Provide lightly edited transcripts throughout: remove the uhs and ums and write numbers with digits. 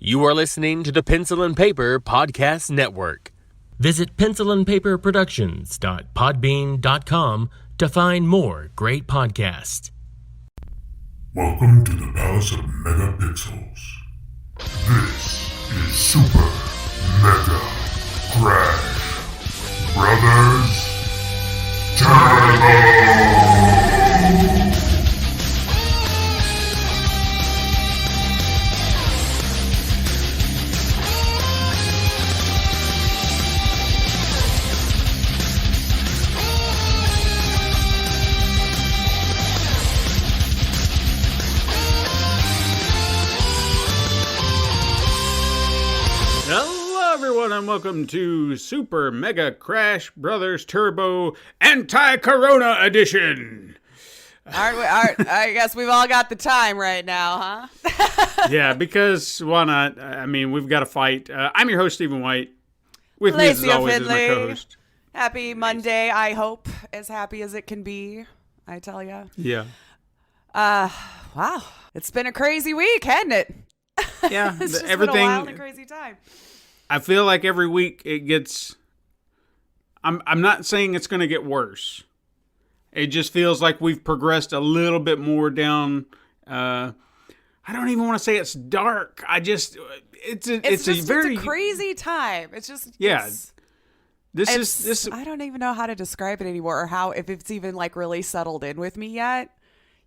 You are listening to the Pencil and Paper Podcast Network. Visit pencilandpaperproductions.podbean.com to find more great podcasts. Welcome to the Palace of Megapixels. This is Super Mega Crash Brothers Turbo! Hello everyone and welcome to Super Mega Crash Brothers Turbo Anti-Corona Edition. I guess we've all got the time right now, huh? Yeah, because why not? I mean, we've got to fight. I'm your host, Stephen White. With me, as Laceya always, is my Findlay. co-host. Happy Monday, I hope. As happy as it can be, I tell ya. Yeah. Wow. It's been a crazy week, hasn't it? Yeah, It's just everything. been a wild and crazy time. I feel like every week it gets. I'm not saying it's going to get worse. It just feels like we've progressed a little bit more down. I don't even want to say it's dark. It's a very crazy time. It's just yeah. This I don't even know how to describe it anymore, or how if it's even like really settled in with me yet.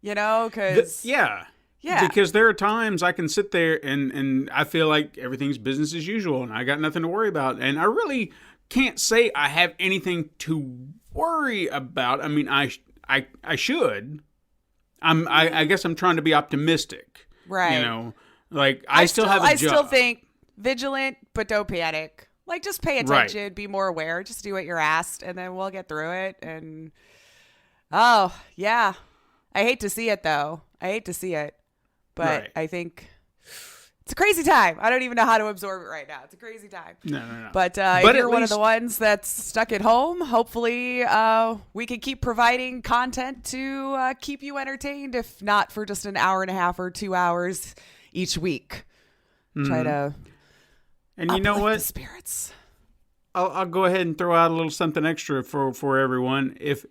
You know, because yeah. Because there are times I can sit there and I feel like everything's business as usual and I got nothing to worry about. And I really can't say I have anything to worry about. I mean, I should. I guess I'm trying to be optimistic. Right. You know, like I still have a job. I still think vigilant, but don't panic. Like, just pay attention, Right. Be more aware, just do what you're asked, and then we'll get through it. And oh, yeah. I hate to see it, though. But Right. I think it's a crazy time. I don't even know how to absorb it right now. It's a crazy time. No. But if you're one of the ones that's stuck at home, hopefully we can keep providing content to keep you entertained, if not for just an hour and a half or 2 hours each week. Try to And you know uplift what? the spirits. I'll go ahead and throw out a little something extra for everyone. If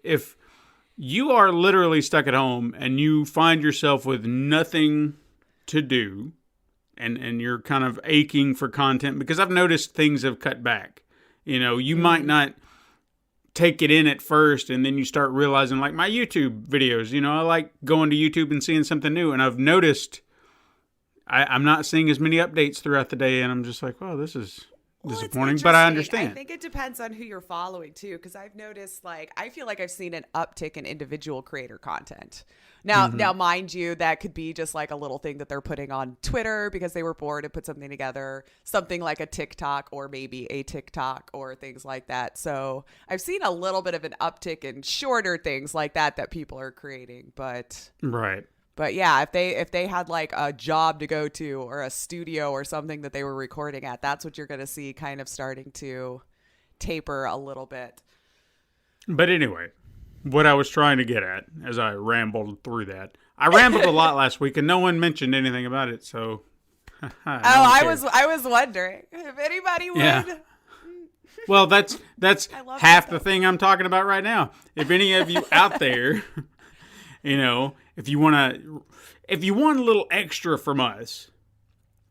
you are literally stuck at home and you find yourself with nothing to do and you're kind of aching for content, because I've noticed things have cut back. You know, you might not take it in at first and then you start realizing, like my YouTube videos, you know, I like going to YouTube and seeing something new, and I've noticed I'm not seeing as many updates throughout the day, and I'm just like, well, this is disappointing, but I understand. I think it depends on who you're following too, because I've noticed, like, I feel like I've seen an uptick in individual creator content. Now, mind you, that could be just like a little thing that they're putting on Twitter because they were bored and put something together, something like a TikTok or maybe a TikTok or things like that. So I've seen a little bit of an uptick in shorter things like that people are creating, but Right. But yeah, if they had like a job to go to or a studio or something that they were recording at, that's what you're going to see kind of starting to taper a little bit. But anyway, what I was trying to get at as I rambled through that, I rambled a lot last week and no one mentioned anything about it. So, I was wondering if anybody would. Yeah. Well, that's half the thing I'm talking about right now. If any of you out there, you know, if you want a little extra from us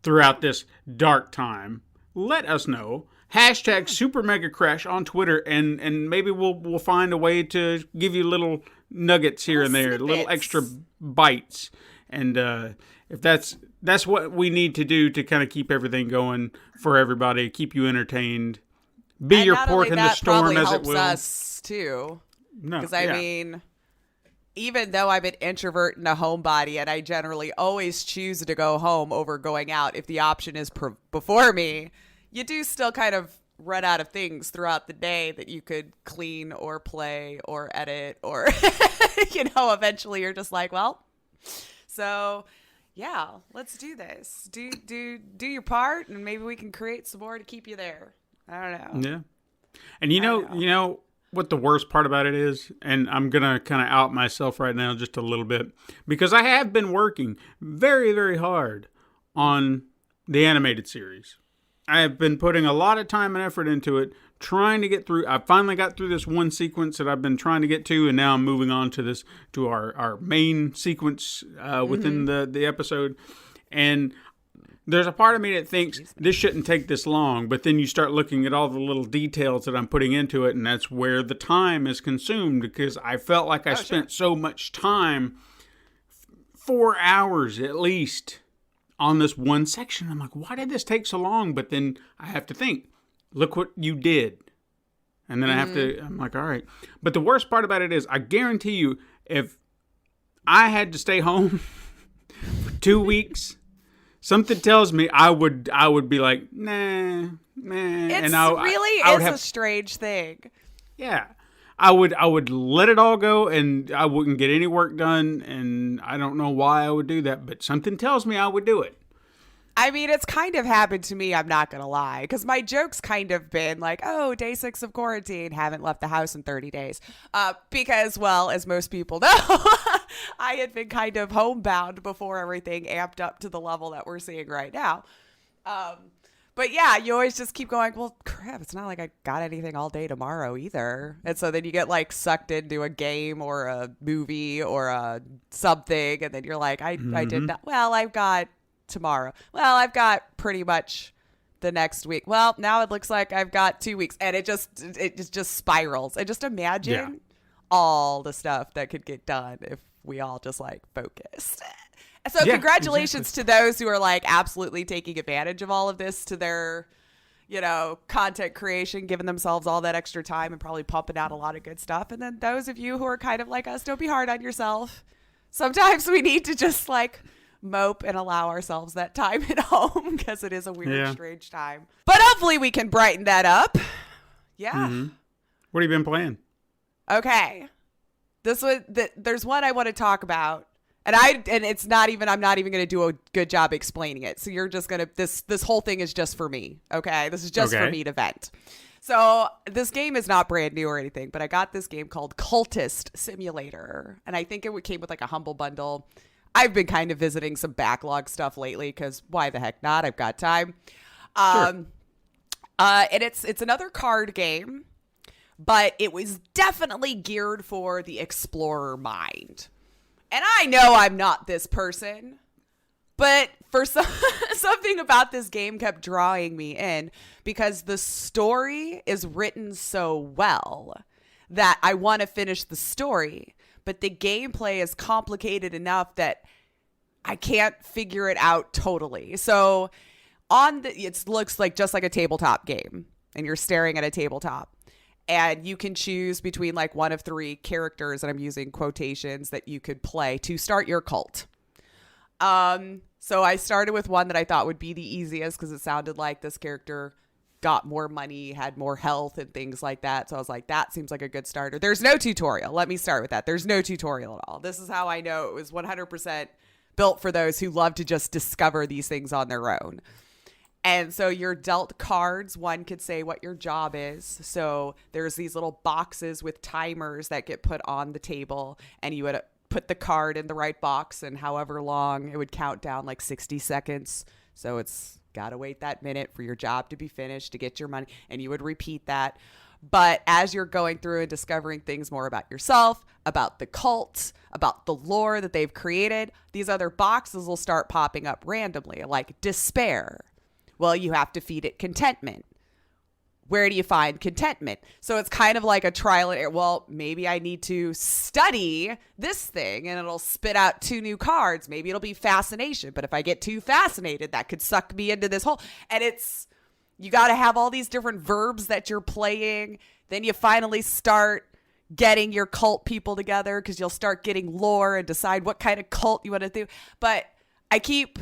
throughout this dark time, let us know. Hashtag Super Mega Crash on Twitter, and maybe we'll find a way to give you little nuggets here and there, little extra bites. And if that's what we need to do to kind of keep everything going for everybody, keep you entertained, be and your not port only in the that, storm as it helps will. us too. No, Because I mean, even though I'm an introvert and a homebody, and I generally always choose to go home over going out if the option is before me, you do still kind of run out of things throughout the day that you could clean or play or edit or, you know, eventually you're just like, well, so yeah, let's do this. Do your part, and maybe we can create some more to keep you there. I don't know. Yeah. And you know what the worst part about it is? And I'm going to kind of out myself right now just a little bit, because I have been working very, very hard on the animated series. I have been putting a lot of time and effort into it, trying to get through. I finally got through this one sequence that I've been trying to get to, and now I'm moving on to our main sequence within the episode. And there's a part of me that thinks this shouldn't take this long, but then you start looking at all the little details that I'm putting into it, and that's where the time is consumed, because I felt like I spent so much time, 4 hours at least, on this one section. I'm like, why did this take so long? But then I have to think, look what you did. And then I'm like, all right. But the worst part about it is, I guarantee you, if I had to stay home for 2 weeks, something tells me I would be like, nah. It's I would a strange thing. Yeah. I would let it all go, and I wouldn't get any work done, and I don't know why I would do that, but something tells me I would do it. I mean, it's kind of happened to me, I'm not going to lie, because my joke's kind of been like, oh, day 6 of quarantine, haven't left the house in 30 days. Because, well, as most people know, I had been kind of homebound before everything amped up to the level that we're seeing right now. But yeah, you always just keep going, well, crap, it's not like I got anything all day tomorrow either. And so then you get like sucked into a game or a movie or a something. And then you're like, I did not. Well, I've got tomorrow. Well, I've got pretty much the next week. Well, now it looks like I've got 2 weeks. And it just spirals. And just imagine all the stuff that could get done if we all just like focused. So congratulations to those who are like absolutely taking advantage of all of this to their, content creation, giving themselves all that extra time and probably pumping out a lot of good stuff. And then those of you who are kind of like us, don't be hard on yourself. Sometimes we need to just like mope and allow ourselves that time at home because it is a weird, strange time. But hopefully we can brighten that up. Yeah. Mm-hmm. What have you been playing? Okay. There's one I want to talk about. And it's not even, I'm not even going to do a good job explaining it. So you're just going to, this whole thing is just for me. Okay. This is just for me to vent. So this game is not brand new or anything, but I got this game called Cultist Simulator. And I think it came with like a humble bundle. I've been kind of visiting some backlog stuff lately because why the heck not? I've got time. And it's another card game, but it was definitely geared for the explorer mind. And I know I'm not this person, but for something about this game kept drawing me in because the story is written so well that I want to finish the story, but the gameplay is complicated enough that I can't figure it out totally. So it looks like just like a tabletop game, and you're staring at a tabletop. And you can choose between like one of 3 characters, and I'm using quotations, that you could play to start your cult. So I started with one that I thought would be the easiest because it sounded like this character got more money, had more health and things like that. So I was like, that seems like a good starter. There's no tutorial. Let me start with that. There's no tutorial at all. This is how I know it was 100% built for those who love to just discover these things on their own. And so you're dealt cards. One could say what your job is. So there's these little boxes with timers that get put on the table, and you would put the card in the right box, and however long it would count down, like 60 seconds. So it's got to wait that minute for your job to be finished to get your money, and you would repeat that. But as you're going through and discovering things more about yourself, about the cult, about the lore that they've created, these other boxes will start popping up randomly, like despair. Well, you have to feed it contentment. Where do you find contentment? So it's kind of like a trial and error. Well, maybe I need to study this thing and it'll spit out 2 new cards. Maybe it'll be fascination. But if I get too fascinated, that could suck me into this hole. And you got to have all these different verbs that you're playing. Then you finally start getting your cult people together because you'll start getting lore and decide what kind of cult you want to do. But I keep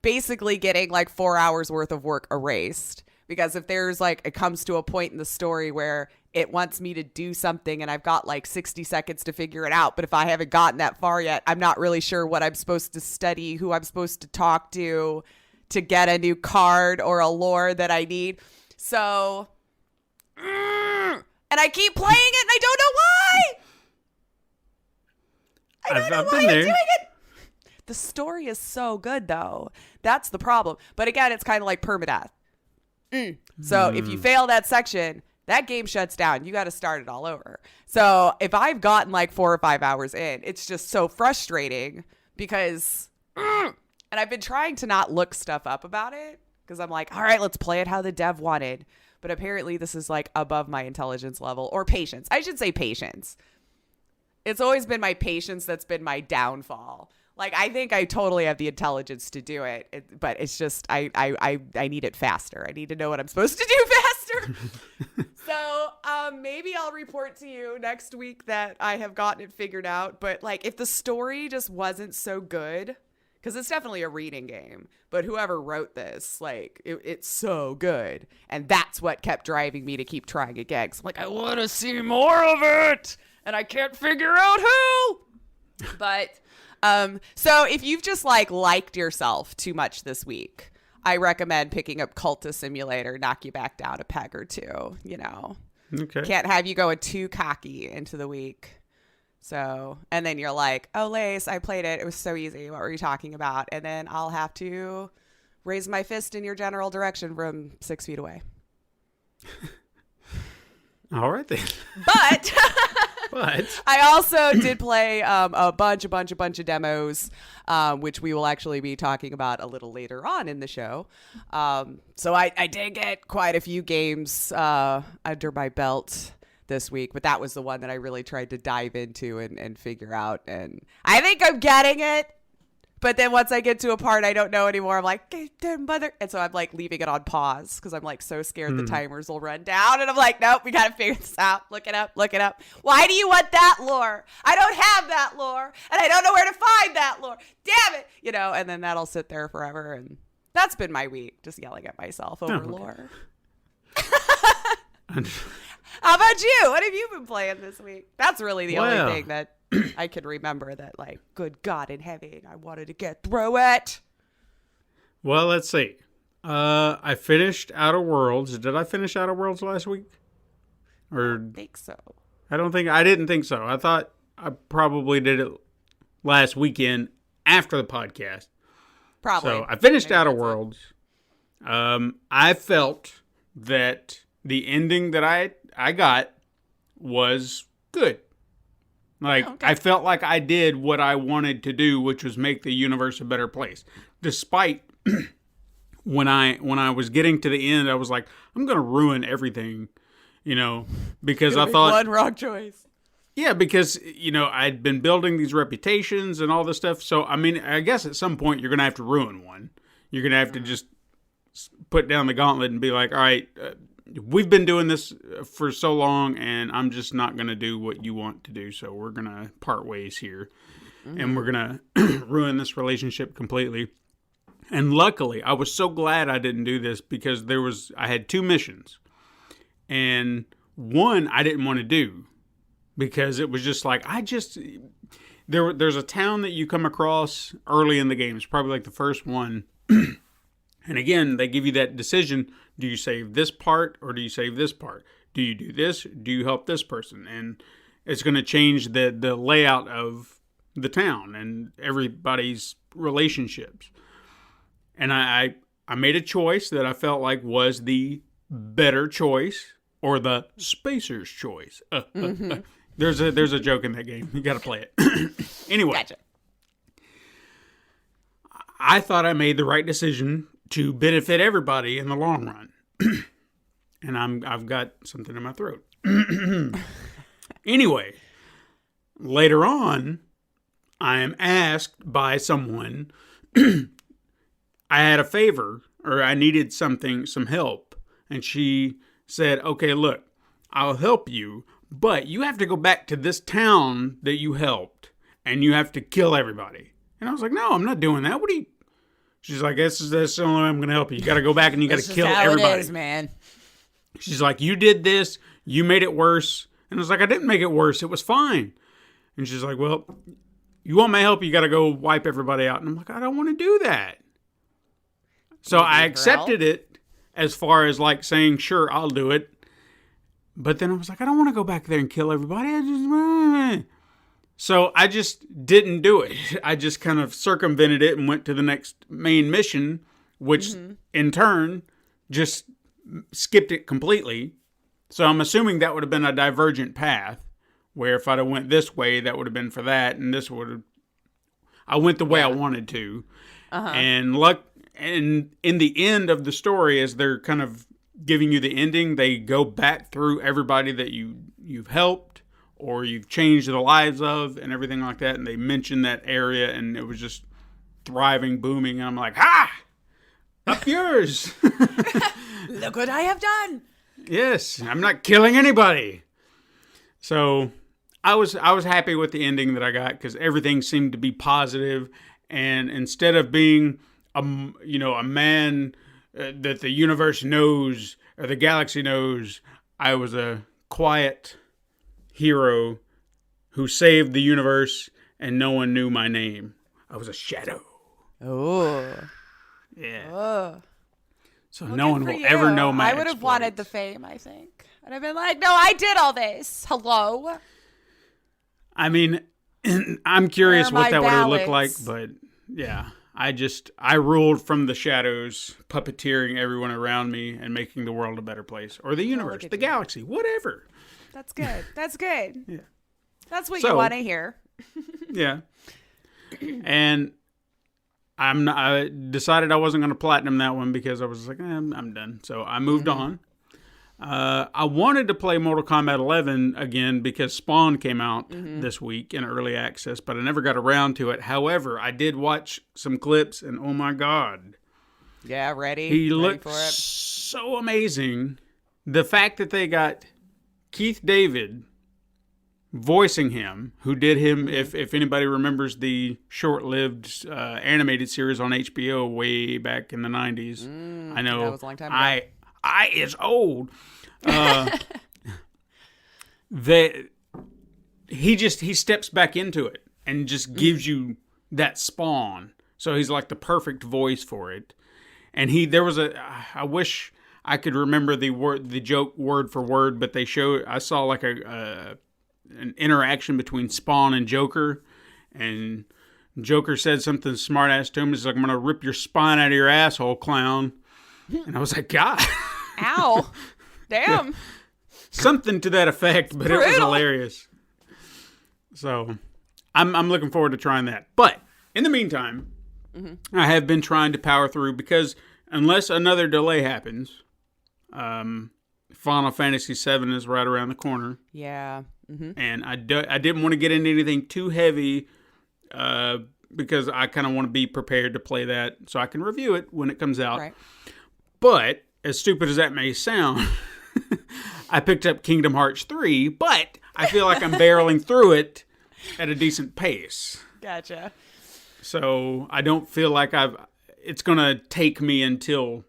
basically getting like 4 hours worth of work erased because if there's like, it comes to a point in the story where it wants me to do something and I've got like 60 seconds to figure it out. But if I haven't gotten that far yet, I'm not really sure what I'm supposed to study, who I'm supposed to talk to get a new card or a lore that I need. So, and I keep playing it and I don't know why. I don't know why I'm doing it. The story is so good, though. That's the problem. But again, it's kind of like permadeath. So if you fail that section, that game shuts down. You got to start it all over. So if I've gotten like 4 or 5 hours in, it's just so frustrating because, and I've been trying to not look stuff up about it because I'm like, all right, let's play it how the dev wanted. But apparently this is like above my intelligence level or patience. I should say patience. It's always been my patience that's been my downfall. Like, I think I totally have the intelligence to do it, but it's just I need it faster. I need to know what I'm supposed to do faster. So maybe I'll report to you next week that I have gotten it figured out. But, like, if the story just wasn't so good, because it's definitely a reading game, but whoever wrote this, like, it's so good. And that's what kept driving me to keep trying again. 'Cause I'm like, I want to see more of it, and I can't figure out who. But... so if you've just liked yourself too much this week, I recommend picking up Cultist Simulator, knock you back down a peg or two, you know. Okay. Can't have you going too cocky into the week. So, and then you're like, oh, Lace, I played it. It was so easy. What were you talking about? And then I'll have to raise my fist in your general direction from 6 feet away. All right, then. But... But I also did play a bunch of demos, which we will actually be talking about a little later on in the show. So I did get quite a few games under my belt this week, but that was the one that I really tried to dive into and figure out. And I think I'm getting it. But then once I get to a part I don't know anymore, I'm like, mother. And so I'm like leaving it on pause because I'm like so scared the timers will run down. And I'm like, nope, we got to figure this out. Look it up. Why do you want that lore? I don't have that lore. And I don't know where to find that lore. Damn it. You know, and then that'll sit there forever. And that's been my week, just yelling at myself over lore. How about you? What have you been playing this week? That's really the only thing that I can remember that, like, good God in heaven, I wanted to get through it. Well, let's see. I finished Outer Worlds. Did I finish Outer Worlds last week? Or I don't think so. I didn't think so. I thought I probably did it last weekend after the podcast. Probably. So I finished Outer Worlds. I felt that the ending that I got was good. Like, okay. I felt like I did what I wanted to do, which was make the universe a better place. Despite when I was getting to the end, I was like, I'm going to ruin everything, you know, because I thought... One wrong choice. Yeah, because, you know, I'd been building these reputations and all this stuff. So, I mean, I guess at some point you're going to have to ruin one. You're going to have to just put down the gauntlet and be like, all right... we've been doing this for so long, and I'm just not going to do what you want to do, so we're going to part ways here, and we're going to ruin this relationship completely. And luckily, I was so glad I didn't do this because I had 2 missions, and one I didn't want to do because it was just like, there's a town that you come across early in the game. It's probably like the first one. And again, they give you that decision. Do you save this part or do you save this part? Do you do this? Do you help this person? And it's going to change the layout of the town and everybody's relationships. And I made a choice that I felt like was the better choice or the spacer's choice. There's a joke in that game. You got to play it. Anyway. Gotcha. I thought I made the right decision to benefit everybody in the long run. And I've got something in my throat. Anyway, later on, I am asked by someone, I had a favor, or I needed some help. And she said, okay, look, I'll help you, but you have to go back to this town that you helped, and you have to kill everybody. And I was like, no, I'm not doing that. What are you... She's like, that's the only way I'm going to help you. You got to go back and you got to kill everybody. It is, man. She's like, you did this. You made it worse. And I was like, I didn't make it worse. It was fine. And she's like, well, you want my help? You got to go wipe everybody out. And I'm like, I don't want to do that. So I accepted it as far as like saying, sure, I'll do it. But then I was like, I don't want to go back there and kill everybody. So I just didn't do it. I just kind of circumvented it and went to the next main mission, which in turn just skipped it completely. So I'm assuming that would have been a divergent path, where if I'd have went this way, that would have been for that, and this would have... I went the way I wanted to. And in the end of the story, as they're kind of giving you the ending, they go back through everybody that you've helped or you've changed the lives of and everything like that, and they mention that area, and it was just thriving, booming, and I'm like, ha! Up yours! Look what I have done! Yes, I'm not killing anybody. So I was happy with the ending that I got, because everything seemed to be positive, and instead of being a man that the universe knows or the galaxy knows, I was a quiet hero who saved the universe, and no one knew my name. I was a shadow. Oh. Yeah. Oh. So no one will ever know my I would have wanted the fame, I think. I'd have been like, no, I did all this. Hello. I mean, I'm curious Where are what that my would have looked like, ballots? but yeah, I ruled from the shadows, puppeteering everyone around me and making the world a better place, or the universe, at the you. galaxy, whatever. That's good. That's good. Yeah. That's what So- you want to hear. Yeah. And I decided I wasn't going to platinum that one because I was like, I'm done. So I moved on. I wanted to play Mortal Kombat 11 again because Spawn came out this week in early access, but I never got around to it. However, I did watch some clips, and oh my God, Yeah, ready? he Ready looked for it? so amazing. The fact that they got Keith David voicing him, who did him, if anybody remembers the short-lived animated series on HBO way back in the 90s. I know that was a long time ago. I is old. He steps back into it and just gives you that Spawn. So he's like the perfect voice for it. And I wish I could remember the joke word for word, but I saw like an interaction between Spawn and Joker, and Joker said something smart ass to him. He's like, I'm gonna rip your spine out of your asshole, clown. And I was like, God. Ow. Damn. Something to that effect, but it was brutal. hilarious. So I'm looking forward to trying that. But in the meantime, I have been trying to power through, because unless another delay happens, Final Fantasy VII is right around the corner. Yeah. And I didn't want to get into anything too heavy because I kind of want to be prepared to play that so I can review it when it comes out. Right. But, as stupid as that may sound, I picked up Kingdom Hearts 3, but I feel like I'm barreling through it at a decent pace. Gotcha. So I don't feel like it's going to take me until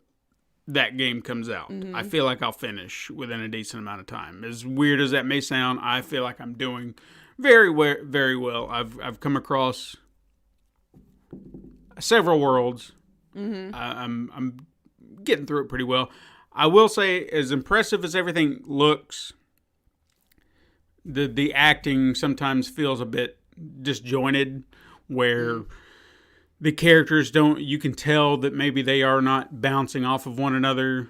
that game comes out. I feel like I'll finish within a decent amount of time. As weird as that may sound, I feel like I'm doing very well. I've come across several worlds. I'm getting through it pretty well. I will say, as impressive as everything looks, the acting sometimes feels a bit disjointed, where the characters you can tell that maybe they are not bouncing off of one another.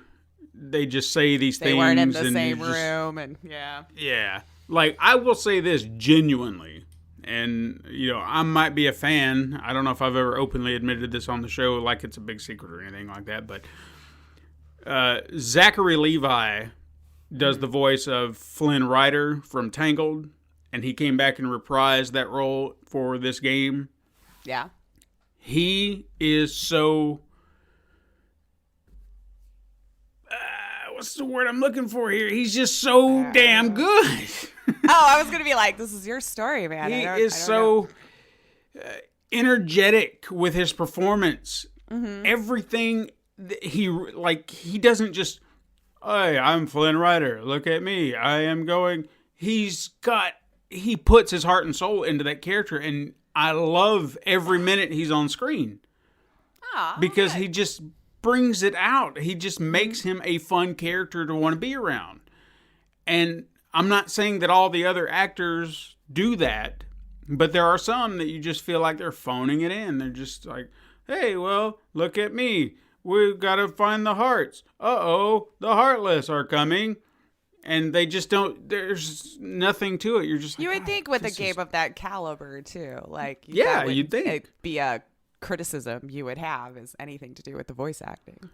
They just say these things. They weren't in the and same you just- room, and yeah. Yeah. Like, I will say this genuinely, and, I might be a fan. I don't know if I've ever openly admitted this on the show like it's a big secret or anything like that, but Zachary Levi does the voice of Flynn Rider from Tangled, and he came back and reprised that role for this game. Yeah. He is so... what's the word I'm looking for here? He's just so damn good. I was going to be like, this is your story, man. He I is don't so energetic with his performance. Everything he doesn't just, hey, I'm Flynn Rider, look at me, I am going. He puts his heart and soul into that character, and I love every minute he's on screen. Because he just brings it out. He just makes him a fun character to want to be around. And I'm not saying that all the other actors do that, But there are some that you just feel like they're phoning it in. They're just like, hey, well, look at me. We've got to find the hearts. Uh-oh, the heartless are coming. And they just don't, there's nothing to it. You're just like, you would think with a game of that caliber, too. Like, yeah, you'd think. It'd be a criticism you would have is anything to do with the voice acting.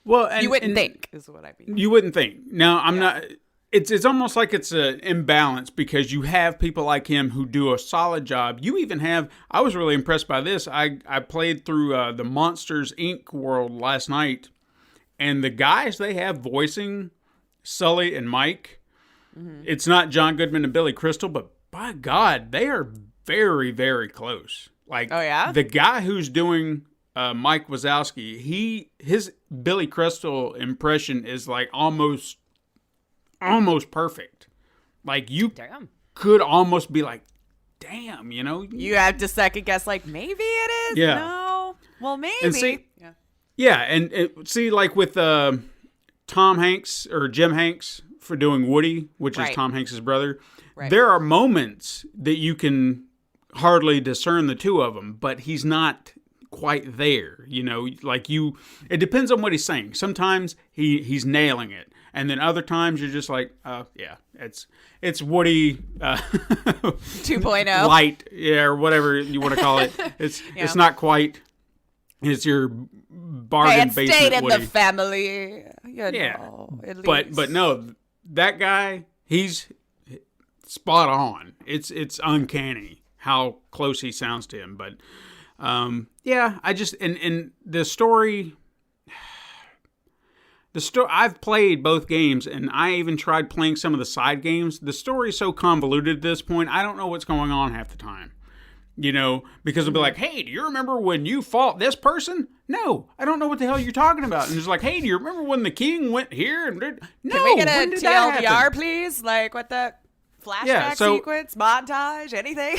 Well, and, you wouldn't think, is what I mean. You wouldn't think. Now, I'm not, it's almost like it's an imbalance because you have people like him who do a solid job. You even have, I was really impressed by this. I played through the Monsters, Inc. world last night, and the guys they have voicing Sully and Mike, it's not John Goodman and Billy Crystal, but by God, they are very, very close. Like, oh, yeah? The guy who's doing Mike Wazowski, his Billy Crystal impression is like almost perfect. Like, you could almost be like, damn, you know? You have to second guess, like, maybe it is? Yeah. No. Well, maybe. And see, see, like with Tom Hanks or Jim Hanks for doing Woody, which is Tom Hanks' brother, there are moments that you can hardly discern the two of them, but he's not quite there, you know, like it depends on what he's saying. Sometimes he's nailing it, and then other times you're just like, yeah, it's Woody 2.0 light, or whatever you want to call it. It's not quite. It's your bargain basement stayed in Woody. the family, know, at least. But no, that guy, he's spot on. It's uncanny how close he sounds to him. But I just and the story. I've played both games, and I even tried playing some of the side games. The story's so convoluted at this point, I don't know what's going on half the time. You know, because it'll be like, hey, do you remember when you fought this person? No, I don't know what the hell you're talking about. And it's like, hey, do you remember when the king went here? And no, can we get when a did that TLDR, happen? please? Like, what the flashback sequence, montage, anything?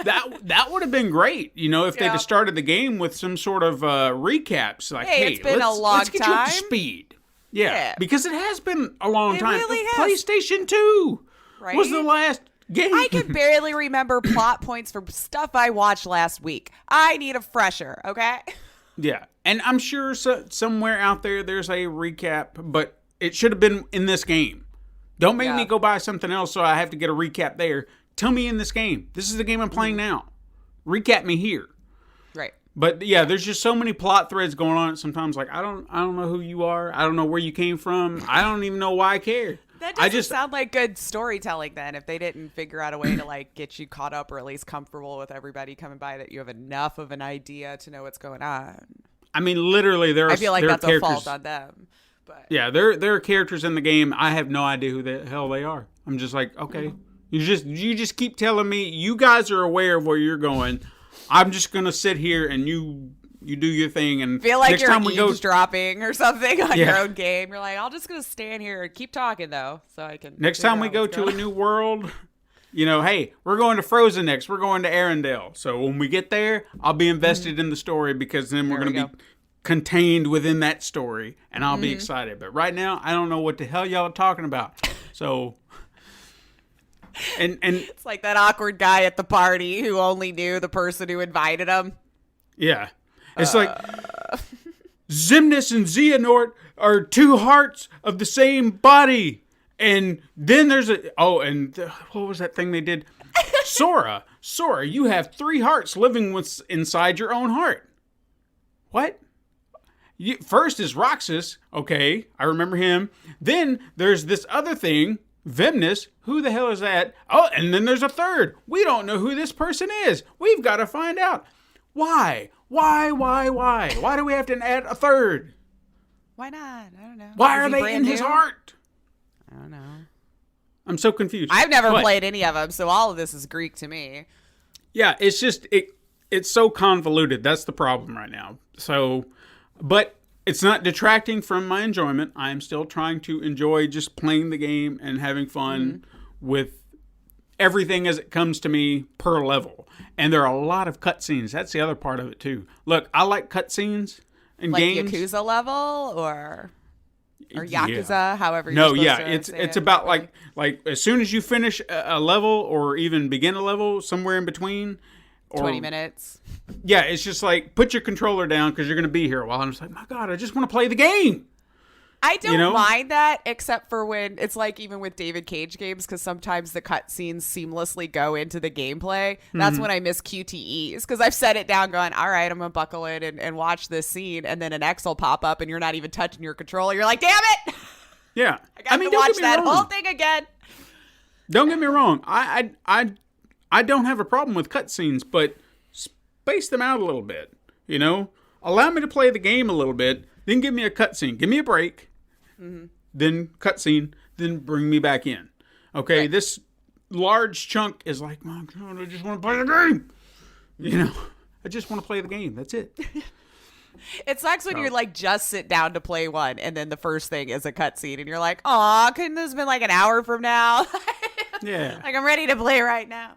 that would have been great, you know, if they'd have started the game with some sort of recaps. Like, hey, it's been a long let's get you up to time. speed. Yeah, because it has been a long time. Really has. PlayStation 2 was the last game. I can barely remember plot points from stuff I watched last week. I need a fresher, okay? Yeah, and I'm sure somewhere out there's a recap, but it should have been in this game. Don't make me go buy something else so I have to get a recap there. Tell me in this game. This is the game I'm playing now. Recap me here. Right. But yeah, there's just so many plot threads going on. Sometimes, like, I don't know who you are. I don't know where you came from. I don't even know why I care. That doesn't sound like good storytelling then, if they didn't figure out a way to like get you caught up or at least comfortable with everybody coming by, that you have enough of an idea to know what's going on. I mean, literally, I feel like that's a fault on them. But yeah, there are characters in the game. I have no idea who the hell they are. I'm just like, okay, you just keep telling me you guys are aware of where you're going. I'm just gonna sit here and you do your thing, and feel like next you're time we eavesdropping or something on your own game. You're like, I'm just gonna stand here and keep talking though, so I can. Next time we go to a new world, you know, hey, we're going to Frozen next. We're going to Arendelle. So when we get there, I'll be invested in the story, because then we're gonna be contained within that story, and I'll be excited. But right now, I don't know what the hell y'all are talking about. So. And it's like that awkward guy at the party who only knew the person who invited him. Yeah. It's like Xemnas and Xehanort are two hearts of the same body. And then there's what was that thing they did? Sora, you have 3 hearts living inside your own heart. What? First is Roxas. Okay, I remember him. Then there's this other thing, Vemnis. Who the hell is that? Oh, and then there's a third. We don't know who this person is. We've got to find out. Why? Why do we have to add a third? Why not? I don't know. Why are they in his heart? I don't know. I'm so confused. I've never played any of them, so all of this is Greek to me. Yeah, it's just, it's so convoluted. That's the problem right now. So, but it's not detracting from my enjoyment. I'm still trying to enjoy just playing the game and having fun with everything as it comes to me per level. And there are a lot of cutscenes. That's the other part of it too. Look, I like cutscenes in games. Like Yakuza level, or? or Yakuza, however you're No, supposed yeah, to say it's it about properly. like as soon as you finish a level or even begin a level, somewhere in between, or 20 minutes. Yeah, it's just like put your controller down because you're going to be here a while. I'm just like, my God, I just want to play the game. I don't You know? mind that, except for when it's like even with David Cage games, because sometimes the cutscenes seamlessly go into the gameplay. That's when I miss QTEs, because I've set it down going, all right, I'm going to buckle in and watch this scene, and then an X will pop up and you're not even touching your controller. You're like, damn it! Yeah, I got to don't watch get me that wrong. whole thing again. Don't get me wrong. I don't have a problem with cutscenes, but space them out a little bit. You know, allow me to play the game a little bit, then give me a cutscene. Give me a break. Then cutscene, then bring me back in. Okay, Right. This large chunk is like, my God, I just want to play the game. You know, I just want to play the game. That's it. It sucks when you're like just sit down to play one, and then the first thing is a cutscene, and you're like, aw, couldn't this have been like an hour from now? Yeah. Like, I'm ready to play right now.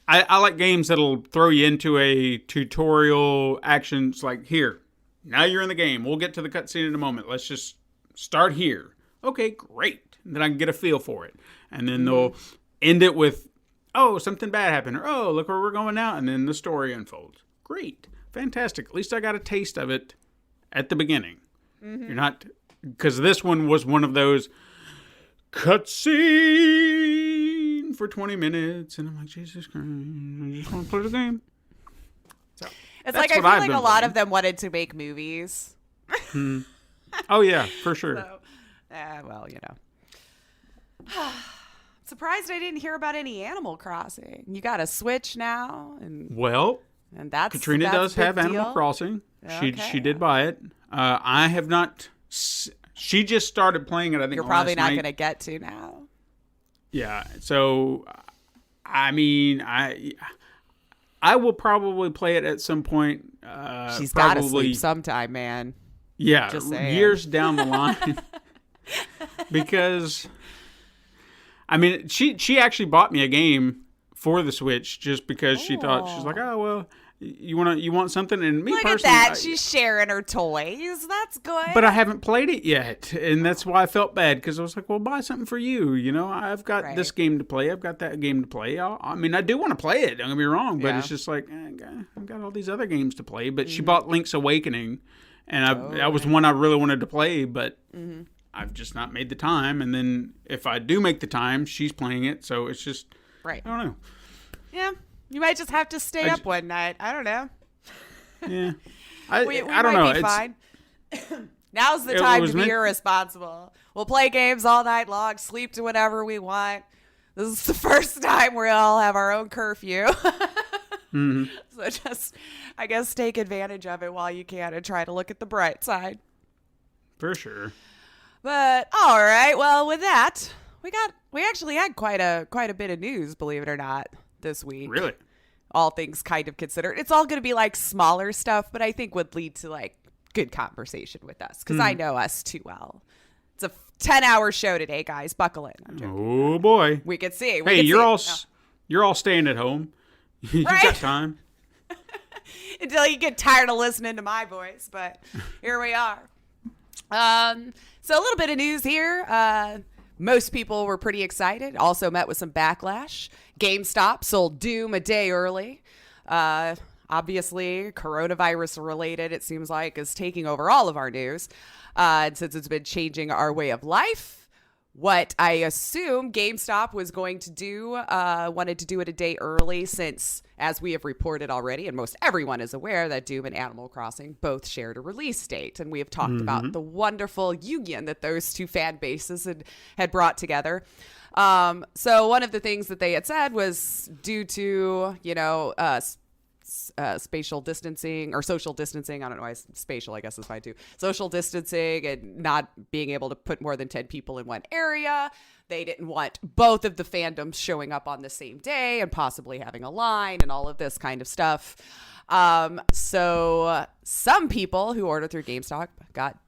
I like games that'll throw you into a tutorial action. It's like, here, now you're in the game. We'll get to the cutscene in a moment. Let's just start here. Okay, great. And then I can get a feel for it. And then they'll end it with, oh, something bad happened. Or, oh, look where we're going now. And then the story unfolds. Great. Fantastic. At least I got a taste of it at the beginning. You're not, because this one was one of those cutscene for 20 minutes. And I'm like, Jesus Christ, I just want to play the game. So, It's that's like, I feel what I've like been a lot playing. of them wanted to make movies. Oh, yeah, for sure. So, well, you know. Surprised I didn't hear about any Animal Crossing. You got a Switch now, and Well, that's Katrina that's does a big have Animal deal. Crossing. Okay. She did buy it. I have not. She just started playing it. I think You're probably last not night. going to get to now. Yeah. So, I mean, I will probably play it at some point. She's got to probably- sleep sometime, man. Yeah, Just saying. years down the line. Because, I mean, she actually bought me a game for the Switch just because she thought, she's like, oh, well, you want something? And me Look at personally, that. She's sharing her toys. That's good. but I haven't played it yet, and that's why I felt bad, because I was like, well, buy something for you. You know, I've got Right. this game to play. I've got that game to play. I mean, I do want to play it. Don't get me wrong, but Yeah. it's just like, I've got all these other games to play. But she bought Link's Awakening, and that was one I really wanted to play, but I've just not made the time. And then if I do make the time, she's playing it, so it's just, right. I don't know. Yeah. You might just have to stay up one night. I don't know. Yeah, We I don't might know. be fine. Now's the It time was to be meant- irresponsible. We'll play games all night long, sleep to whenever we want. This is the first time we all have our own curfew. So just, I guess, take advantage of it while you can and try to look at the bright side. For sure. But all right, well, with that, we actually had quite a bit of news, believe it or not, this week. Really? All things kind of considered. It's all going to be like smaller stuff, but I think would lead to like good conversation with us because I know us too well. It's a 10-hour show today, guys. Buckle in. I'm joking. Oh boy. We could see. Hey, you're all staying at home. You Right? got time. Until you get tired of listening to my voice, but here we are. So a little bit of news here. Most people were pretty excited. Also met with some backlash. GameStop sold Doom a day early. Obviously, coronavirus related, it seems like, is taking over all of our news. And since it's been changing our way of life, what I assume GameStop was going to do, wanted to do it a day early since, as we have reported already, and most everyone is aware that Doom and Animal Crossing both shared a release date. And we have talked about the wonderful union that those two fan bases had brought together. So one of the things that they had said was due to, spatial distancing or social distancing. I don't know why spatial, I guess is fine too. Social distancing and not being able to put more than 10 people in one area. They didn't want both of the fandoms showing up on the same day and possibly having a line and all of this kind of stuff. So some people who ordered through GameStop got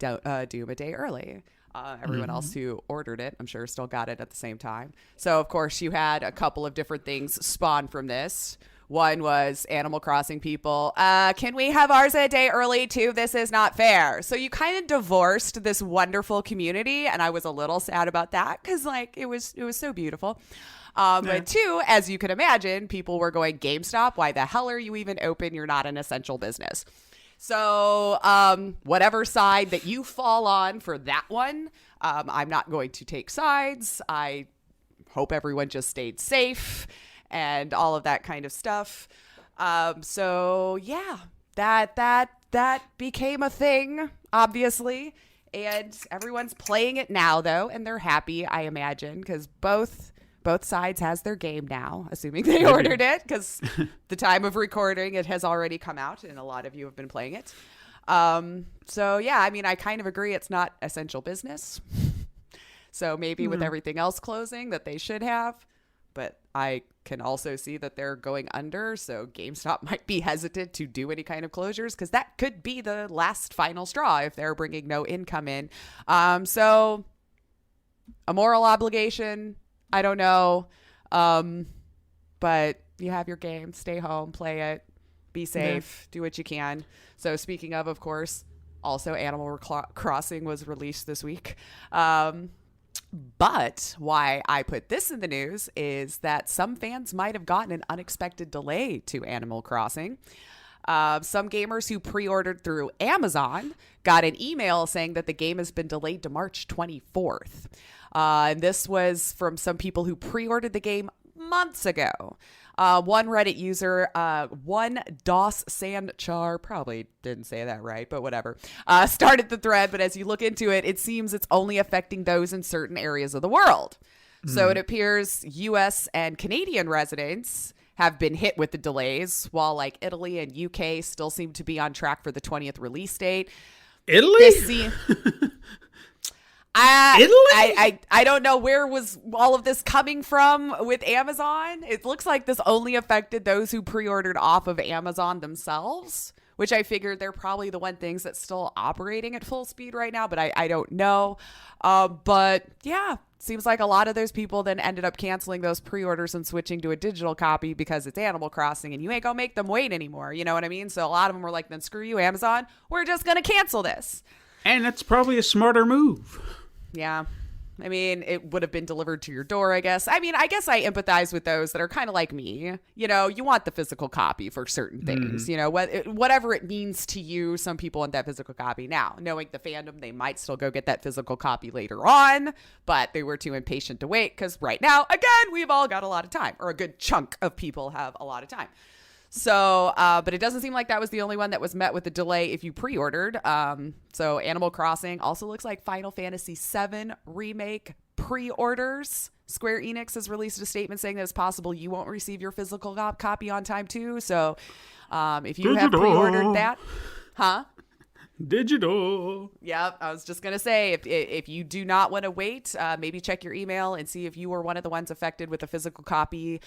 Doom a day early. Everyone else who ordered it, I'm sure, still got it at the same time. So, of course, you had a couple of different things spawn from this. One was Animal Crossing people. Can we have ours a day early too? This is not fair. So you kind of divorced this wonderful community, and I was a little sad about that because like it was so beautiful. But two, as you can imagine, people were going, GameStop, why the hell are you even open? You're not an essential business. So whatever side that you fall on for that one, I'm not going to take sides. I hope everyone just stayed safe and all of that kind of stuff. So yeah, that became a thing, obviously. And everyone's playing it now, though, and they're happy, I imagine, because both sides has their game now, assuming they ordered it, because the time of recording, it has already come out, and a lot of you have been playing it. So yeah, I mean, I kind of agree it's not essential business. So maybe with everything else closing that they should have, but I can also see that they're going under, so GameStop might be hesitant to do any kind of closures because that could be the last final straw if they're bringing no income in. So a moral obligation, I don't know, but you have your game, stay home, play it, be safe, do what you can. So speaking of course, also Animal Crossing was released this week. But why I put this in the news is that some fans might have gotten an unexpected delay to Animal Crossing. Some gamers who pre-ordered through Amazon got an email saying that the game has been delayed to March 24th. And this was from some people who pre-ordered the game months ago. One Reddit user, one DOS Sanchar, probably didn't say that right, but whatever, started the thread. But as you look into it, it seems it's only affecting those in certain areas of the world. So it appears U.S. and Canadian residents have been hit with the delays, while like Italy and UK still seem to be on track for the 20th release date. Italy? I don't know where was all of this coming from with Amazon. It looks like this only affected those who pre-ordered off of Amazon themselves, which I figured they're probably the one things that's still operating at full speed right now, but I don't know. But yeah, seems like a lot of those people then ended up canceling those pre-orders and switching to a digital copy because it's Animal Crossing and you ain't gonna make them wait anymore. You know what I mean? So a lot of them were like, then screw you, Amazon. We're just gonna cancel this. And that's probably a smarter move. Yeah. I mean, it would have been delivered to your door, I guess. I mean, I guess I empathize with those that are kind of like me. You know, you want the physical copy for certain things, you know, whatever it means to you. Some people want that physical copy now. Knowing the fandom, they might still go get that physical copy later on, but they were too impatient to wait because right now, again, we've all got a lot of time, or a good chunk of people have a lot of time. So, but it doesn't seem like that was the only one that was met with a delay if you pre-ordered. So Animal Crossing also looks like Final Fantasy VII Remake pre-orders. Square Enix has released a statement saying that it's possible you won't receive your physical copy on time too. So, if you have pre-ordered that, Digital. Yep, I was just gonna say if you do not want to wait, maybe check your email and see if you were one of the ones affected with a physical copy.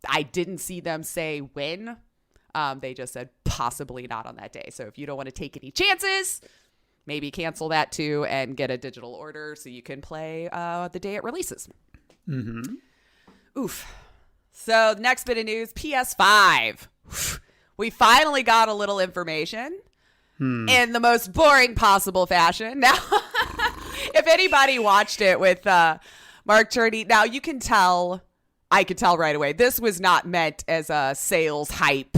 I didn't see them say when. They just said possibly not on that day. So if you don't want to take any chances, maybe cancel that too and get a digital order so you can play the day it releases. Oof. So the next bit of news, PS5. We finally got a little information in the most boring possible fashion. Now, if anybody watched it with Mark Cherney, now you can tell... I could tell right away. This was not meant as a sales hype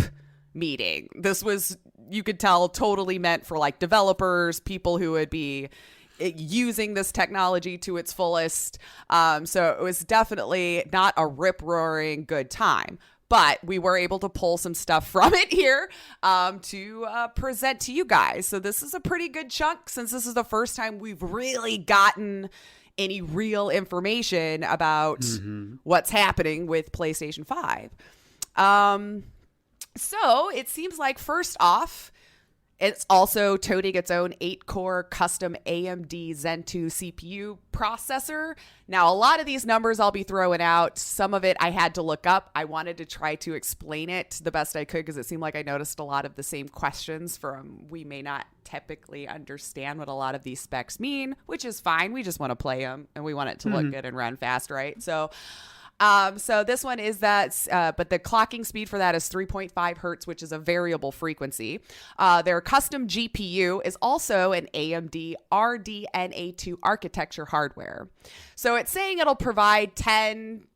meeting. This was, you could tell, totally meant for like developers, people who would be using this technology to its fullest. So it was definitely not a rip-roaring good time. But we were able to pull some stuff from it here to present to you guys. So this is a pretty good chunk since this is the first time we've really gotten any real information about what's happening with PlayStation 5. So it seems like first off, it's also toting its own 8-core custom AMD Zen 2 CPU processor. Now, a lot of these numbers I'll be throwing out. Some of it I had to look up. I wanted to try to explain it the best I could because it seemed like I noticed a lot of the same questions from we may not typically understand what a lot of these specs mean, which is fine. We just want to play them and we want it to look good and run fast, right? So So this one is that, but the clocking speed for that is 3.5 hertz, which is a variable frequency. Their custom GPU is also an AMD RDNA2 architecture hardware. So it's saying it'll provide 10,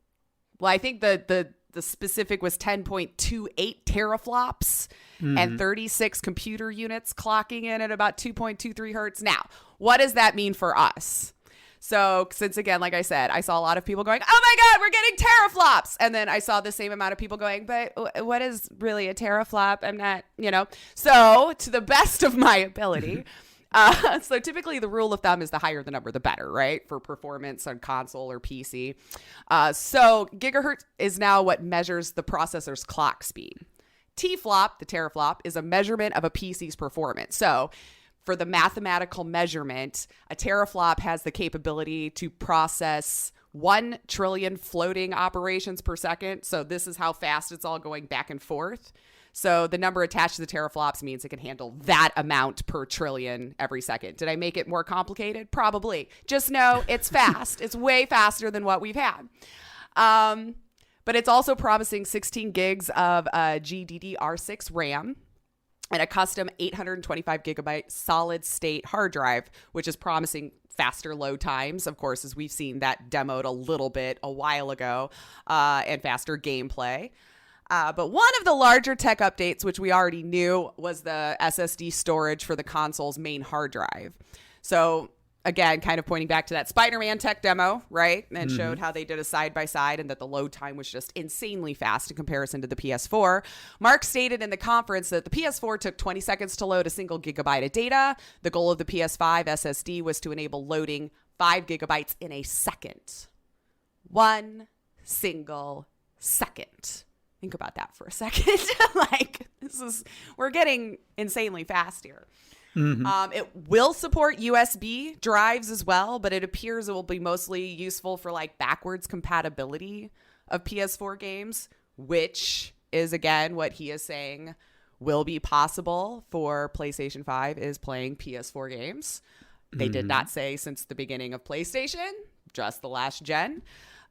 well, I think the specific was 10.28 teraflops and 36 computer units clocking in at about 2.23 hertz. Now, what does that mean for us? So since, again, like I said, I saw a lot of people going, oh my God, we're getting teraflops. And then I saw the same amount of people going, but what is really a teraflop? I'm not, So to the best of my ability, so typically the rule of thumb is the higher the number, the better, right? For performance on console or PC. So gigahertz is now what measures the processor's clock speed. T-flop, the teraflop, is a measurement of a PC's performance. So for the mathematical measurement, a teraflop has the capability to process 1 trillion floating operations per second. So this is how fast it's all going back and forth. So the number attached to the teraflops means it can handle that amount per trillion every second. Did I make it more complicated? Probably. Just know it's fast. It's way faster than what we've had. But it's also promising 16 gigs of GDDR6 RAM and a custom 825 gigabyte solid state hard drive, which is promising faster load times, of course, as we've seen that demoed a little bit a while ago, and faster gameplay. But one of the larger tech updates, which we already knew, was the SSD storage for the console's main hard drive. So again, kind of pointing back to that Spider-Man tech demo, right? And showed how they did a side-by-side and that the load time was just insanely fast in comparison to the PS4. Mark stated in the conference that the PS4 took 20 seconds to load a single gigabyte of data. The goal of the PS5 SSD was to enable loading 5 gigabytes in a second. 1 single second. Think about that for a second. We're getting insanely fast here. It will support USB drives as well, but it appears it will be mostly useful for backwards compatibility of PS4 games, which is, again, what he is saying will be possible for PlayStation 5 is playing PS4 games. They did not say since the beginning of PlayStation, just the last gen.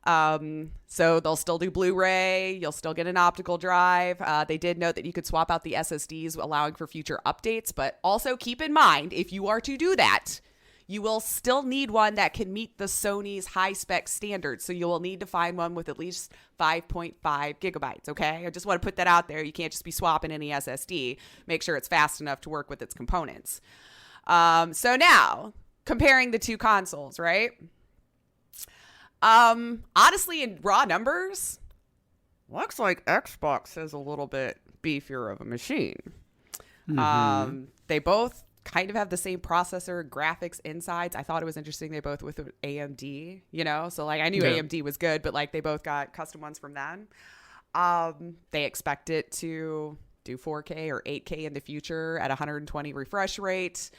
So they'll still do Blu-ray. You'll still get an optical drive. They did note that you could swap out the SSDs, allowing for future updates, but also keep in mind, if you are to do that, you will still need one that can meet the Sony's high spec standards. So you will need to find one with at least 5.5 gigabytes. Okay. I just want to put that out there. You can't just be swapping any SSD. Make sure it's fast enough to work with its components. So now comparing the two consoles, right? Honestly, in raw numbers, looks like Xbox is a little bit beefier of a machine. They both kind of have the same processor, graphics, insides. I thought it was interesting they both with AMD, so I knew AMD was good, but they both got custom ones from them. They expect it to do 4K or 8K in the future at 120 refresh rate.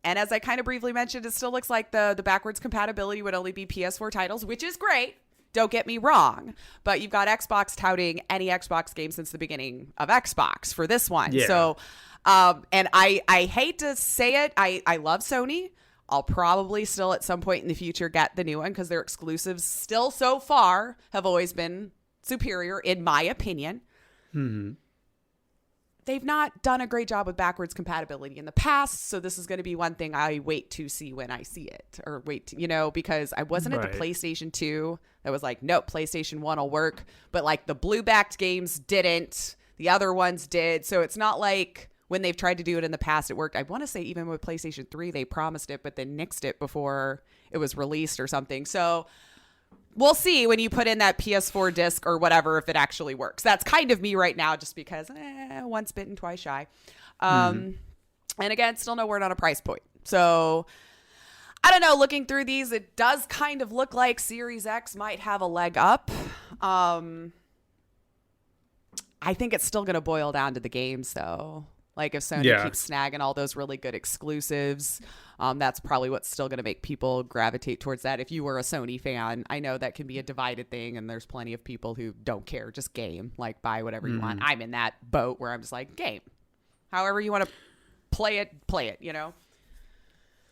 And as I kind of briefly mentioned, it still looks like the backwards compatibility would only be PS4 titles, which is great. Don't get me wrong. But you've got Xbox touting any Xbox game since the beginning of Xbox for this one. Yeah. So, and I hate to say it. I love Sony. I'll probably still at some point in the future get the new one because their exclusives still so far have always been superior, in my opinion. They've not done a great job with backwards compatibility in the past, so this is going to be one thing I wait to see when I see it, or because I wasn't at the PlayStation 2 that was nope, PlayStation 1 will work, but the blue-backed games didn't, the other ones did, so it's not like when they've tried to do it in the past, it worked. I want to say even with PlayStation 3, they promised it, but then nixed it before it was released or something, so we'll see when you put in that PS4 disc or whatever if it actually works. That's kind of me right now just because once bitten, twice shy. And again, still no word on a price point. So I don't know. Looking through these, it does kind of look like Series X might have a leg up. I think it's still going to boil down to the games, though. If Sony keeps snagging all those really good exclusives, that's probably what's still going to make people gravitate towards that. If you were a Sony fan, I know that can be a divided thing, and there's plenty of people who don't care, just game, buy whatever you want. I'm in that boat where I'm just game. However you want to play it,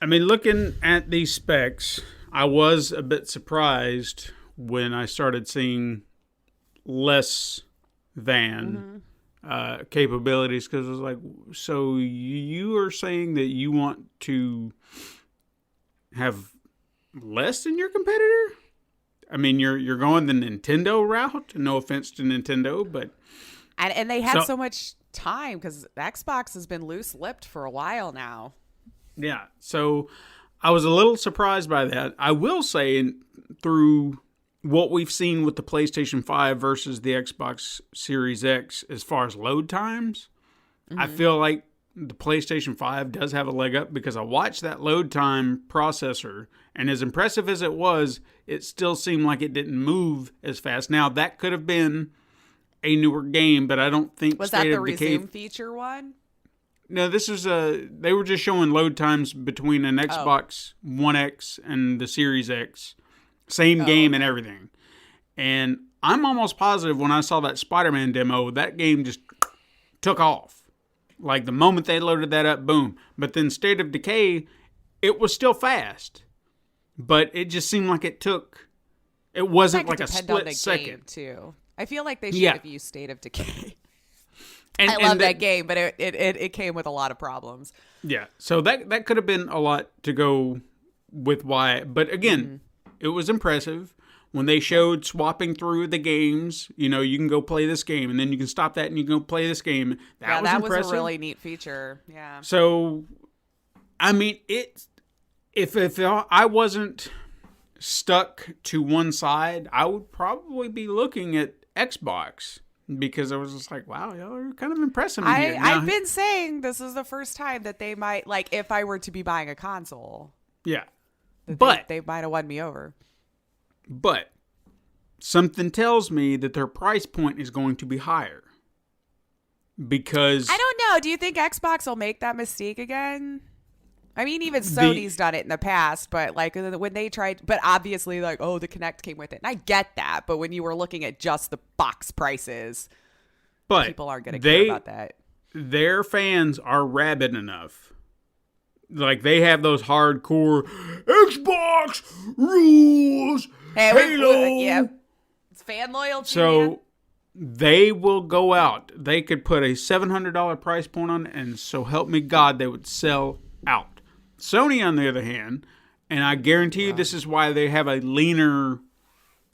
I mean, looking at these specs, I was a bit surprised when I started seeing less than capabilities, because it was like, so you are saying that you want to have less than your competitor? I mean, you're going the Nintendo route. No offense to Nintendo, but and they had so much time because Xbox has been loose-lipped for a while now. Yeah, so I was a little surprised by that. I will say, through what we've seen with the PlayStation 5 versus the Xbox Series X as far as load times, I feel like the PlayStation 5 does have a leg up, because I watched that load time processor, and as impressive as it was, it still seemed like it didn't move as fast. Now, that could have been a newer game, but I don't think Was that the resume feature one? No, this is they were just showing load times between an Xbox One X and the Series X. Same game and everything. And I'm almost positive when I saw that Spider-Man demo, that game just took off. Like the moment they loaded that up, boom. But then State of Decay, it was still fast. But it just seemed like it wasn't like a split second. Game too. I feel like they should have used State of Decay. And, I love that game, but it came with a lot of problems. Yeah, so that could have been a lot to go with why. But again, it was impressive. When they showed swapping through the games, you can go play this game, and then you can stop that and you can go play this game. That was impressive. Was a really neat feature. Yeah. So, I mean, if I wasn't stuck to one side, I would probably be looking at Xbox, because I was just like, wow, y'all are kind of impressing me here. I've been saying this is the first time that they might, like, if I were to be buying a console. Yeah. But they might have won me over. But something tells me that their price point is going to be higher. Because I don't know. Do you think Xbox will make that mistake again? I mean, even Sony's done it in the past, but like when they tried, but obviously like, the Kinect came with it. And I get that. But when you were looking at just the box prices, people aren't going to care about that. Their fans are rabid enough. Like, they have those hardcore Xbox rules, Halo. It's fan loyalty. So man. They will go out. They could put a $700 price point on it, and so help me God, they would sell out. Sony, on the other hand, and I guarantee you this is why they have a leaner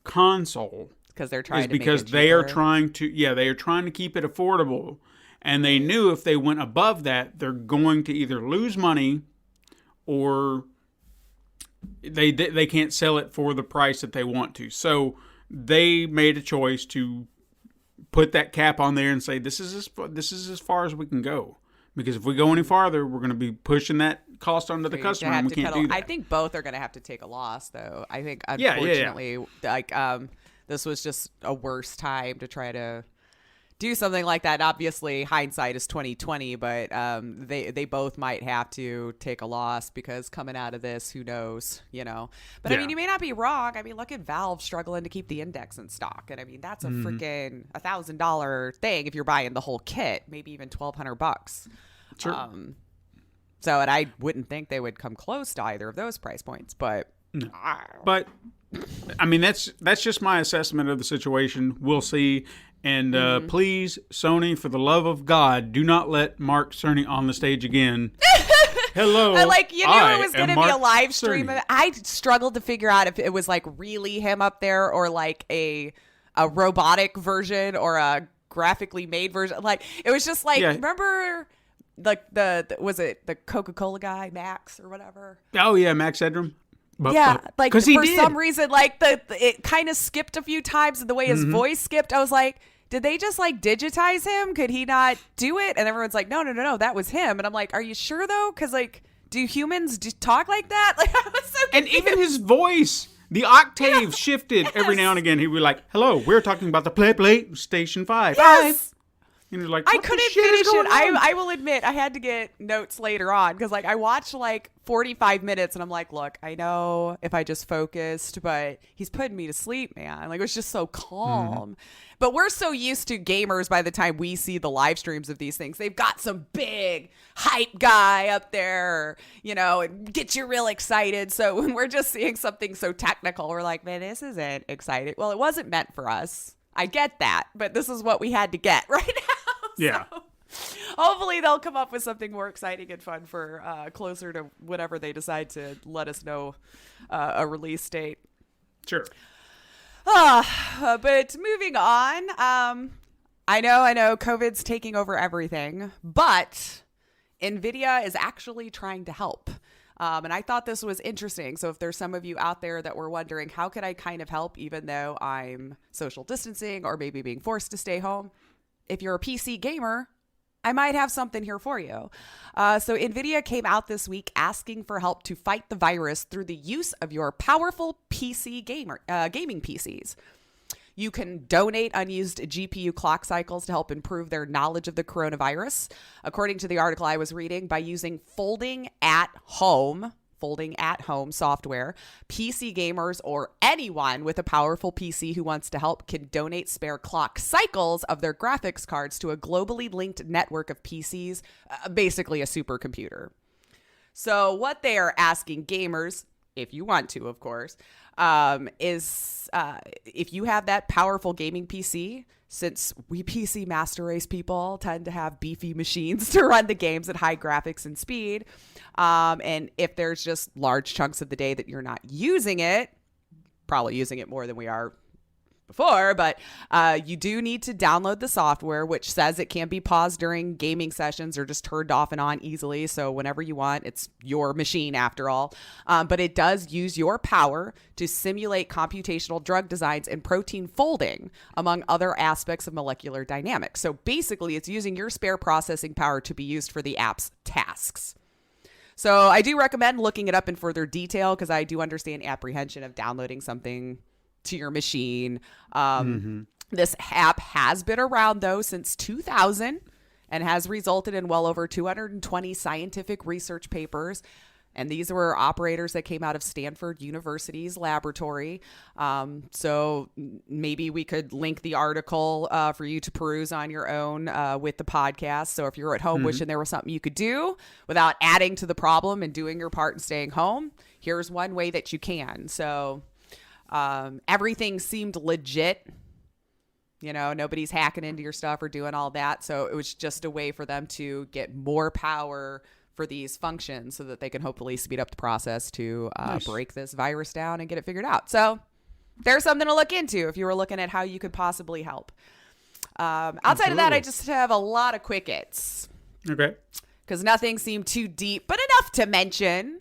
console. Because they're trying to because make it they are cheaper. they are trying to keep it affordable. And they knew if they went above that, they're going to either lose money or they can't sell it for the price that they want to. So they made a choice to put that cap on there and say, this is as far as we can go. Because if we go any farther, we're going to be pushing that cost onto the customer, and we can't do that. I think both are going to have to take a loss, though. I think, unfortunately, this was just a worse time to try to do something like that. Obviously, hindsight is 20/20, but they both might have to take a loss, because coming out of this, who knows, But I mean, you may not be wrong. I mean, look at Valve struggling to keep the Index in stock, and I mean that's a freaking $1,000 thing if you're buying the whole kit, maybe even $1,200. Sure. So, and I wouldn't think they would come close to either of those price points, but. No. But I mean, that's just my assessment of the situation. We'll see. And please, Sony, for the love of God, do not let Mark Cerny on the stage again. Hello. You knew it was going to be a live stream. I struggled to figure out if it was like really him up there, or like a robotic version, or a graphically made version. Like, it was just like, remember like was it the Coca-Cola guy, Max or whatever? Oh yeah, Max Edrum. Like, for some reason, like it kind of skipped a few times, and the way his voice skipped, I was like, did they just like digitize him? Could he not do it? And everyone's like, no, that was him. And I'm like, are you sure though? Because like, do humans talk like that? Like, I was so confused. And even his voice, the octave shifted every now and again. He'd be like, hello, we're talking about the PlayStation 5. Yes. And you're like, I what the couldn't shit is finish going it. on? I will admit, I had to get notes later on because, like, I watched like 45 minutes, and I'm like, look, I know if I just focused, but he's putting me to sleep, man. Like, it was just so calm. But we're so used to gamers by the time we see the live streams of these things. They've got some big hype guy up there, you know, and get you real excited. So when we're just seeing something so technical, we're like, man, this isn't exciting. Well, it wasn't meant for us. I get that, but this is what we had to get right now. Yeah. So hopefully they'll come up with something more exciting and fun for closer to whatever they decide to let us know a release date. Sure. But moving on, I know COVID's taking over everything, but NVIDIA is actually trying to help. And I thought this was interesting. So if there's some of you out there that were wondering, how could I kind of help even though I'm social distancing or maybe being forced to stay home? If you're a PC gamer, I might have something here for you. So NVIDIA came out this week asking for help to fight the virus through the use of your powerful gaming PCs. You can donate unused GPU clock cycles to help improve their knowledge of the coronavirus. According to the article I was reading, by using folding at home software, PC gamers or anyone with a powerful PC who wants to help can donate spare clock cycles of their graphics cards to a globally linked network of PCs, basically a supercomputer. So what they are asking gamers, if you want to, of course, is if you have that powerful gaming PC, since we PC Master Race people tend to have beefy machines to run the games at high graphics and speed, and if there's just large chunks of the day that you're not using it, probably using it more than we are before, but you do need to download the software, which says it can be paused during gaming sessions or just turned off and on easily. So whenever you want, it's your machine after all. But it does use your power to simulate computational drug designs and protein folding, among other aspects of molecular dynamics. So basically, it's using your spare processing power to be used for the app's tasks. So I do recommend looking it up in further detail because I do understand apprehension of downloading something to your machine. This app has been around though since 2000 and has resulted in well over 220 scientific research papers. And these were operators that came out of Stanford University's laboratory. So maybe we could link the article for you to peruse on your own with the podcast. So if you're at home wishing there was something you could do without adding to the problem and doing your part and staying home, here's one way that you can. So everything seemed legit. You know, nobody's hacking into your stuff or doing all that. So it was just a way for them to get more power for these functions so that they can hopefully speed up the process to break this virus down and get it figured out. So there's something to look into if you were looking at how you could possibly help. Outside of that, I just have a lot of quick hits. Okay. Because nothing seemed too deep, but enough to mention.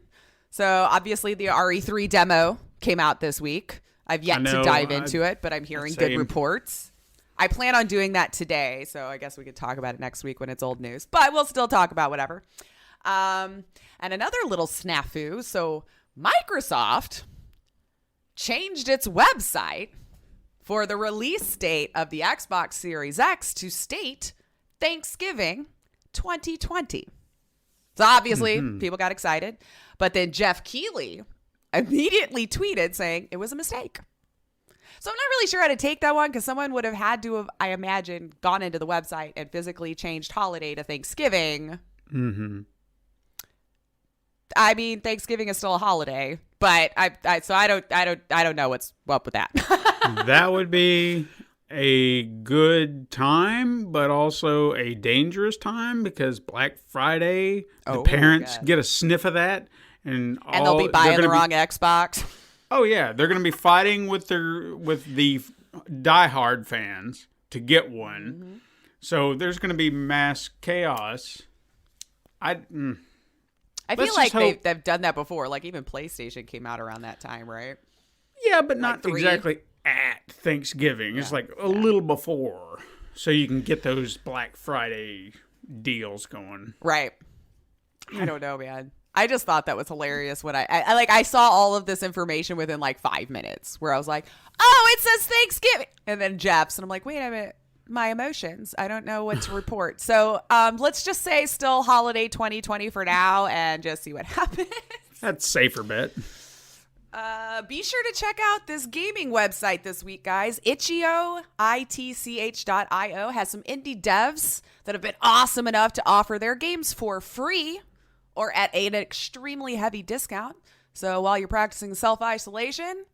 So obviously the RE3 demo came out this week. I've yet to dive into it, but I'm hearing good reports. I plan on doing that today, so I guess we could talk about it next week when it's old news. But we'll still talk about whatever. And another little snafu. So Microsoft changed its website for the release date of the Xbox Series X to state Thanksgiving 2020. So obviously people got excited. But then Jeff Keighley immediately tweeted saying it was a mistake. So I'm not really sure how to take that one because someone would have had to have, I imagine, gone into the website and physically changed holiday to Thanksgiving. I mean, Thanksgiving is still a holiday, but I don't know what's up with that. That would be a good time, but also a dangerous time because Black Friday, the parents get a sniff of that. And they'll be buying the wrong Xbox. Oh yeah, they're going to be fighting with the diehard fans to get one. So there's going to be mass chaos. I feel like they've done that before. Like even PlayStation came out around that time, right? Yeah, but not exactly at Thanksgiving. It's like a little before, so you can get those Black Friday deals going. Right. I don't know, man. I just thought that was hilarious when I saw all of this information within like 5 minutes where I was like, oh, it says Thanksgiving. And then Jeff's and I'm like, wait a minute. my emotions. I don't know what to report. So let's just say still holiday 2020 for now and just see what happens. That's safer bet. Be sure to check out this gaming website this week, guys. Itch.io, itch.io, has some indie devs that have been awesome enough to offer their games for free or at an extremely heavy discount. So while you're practicing self-isolation,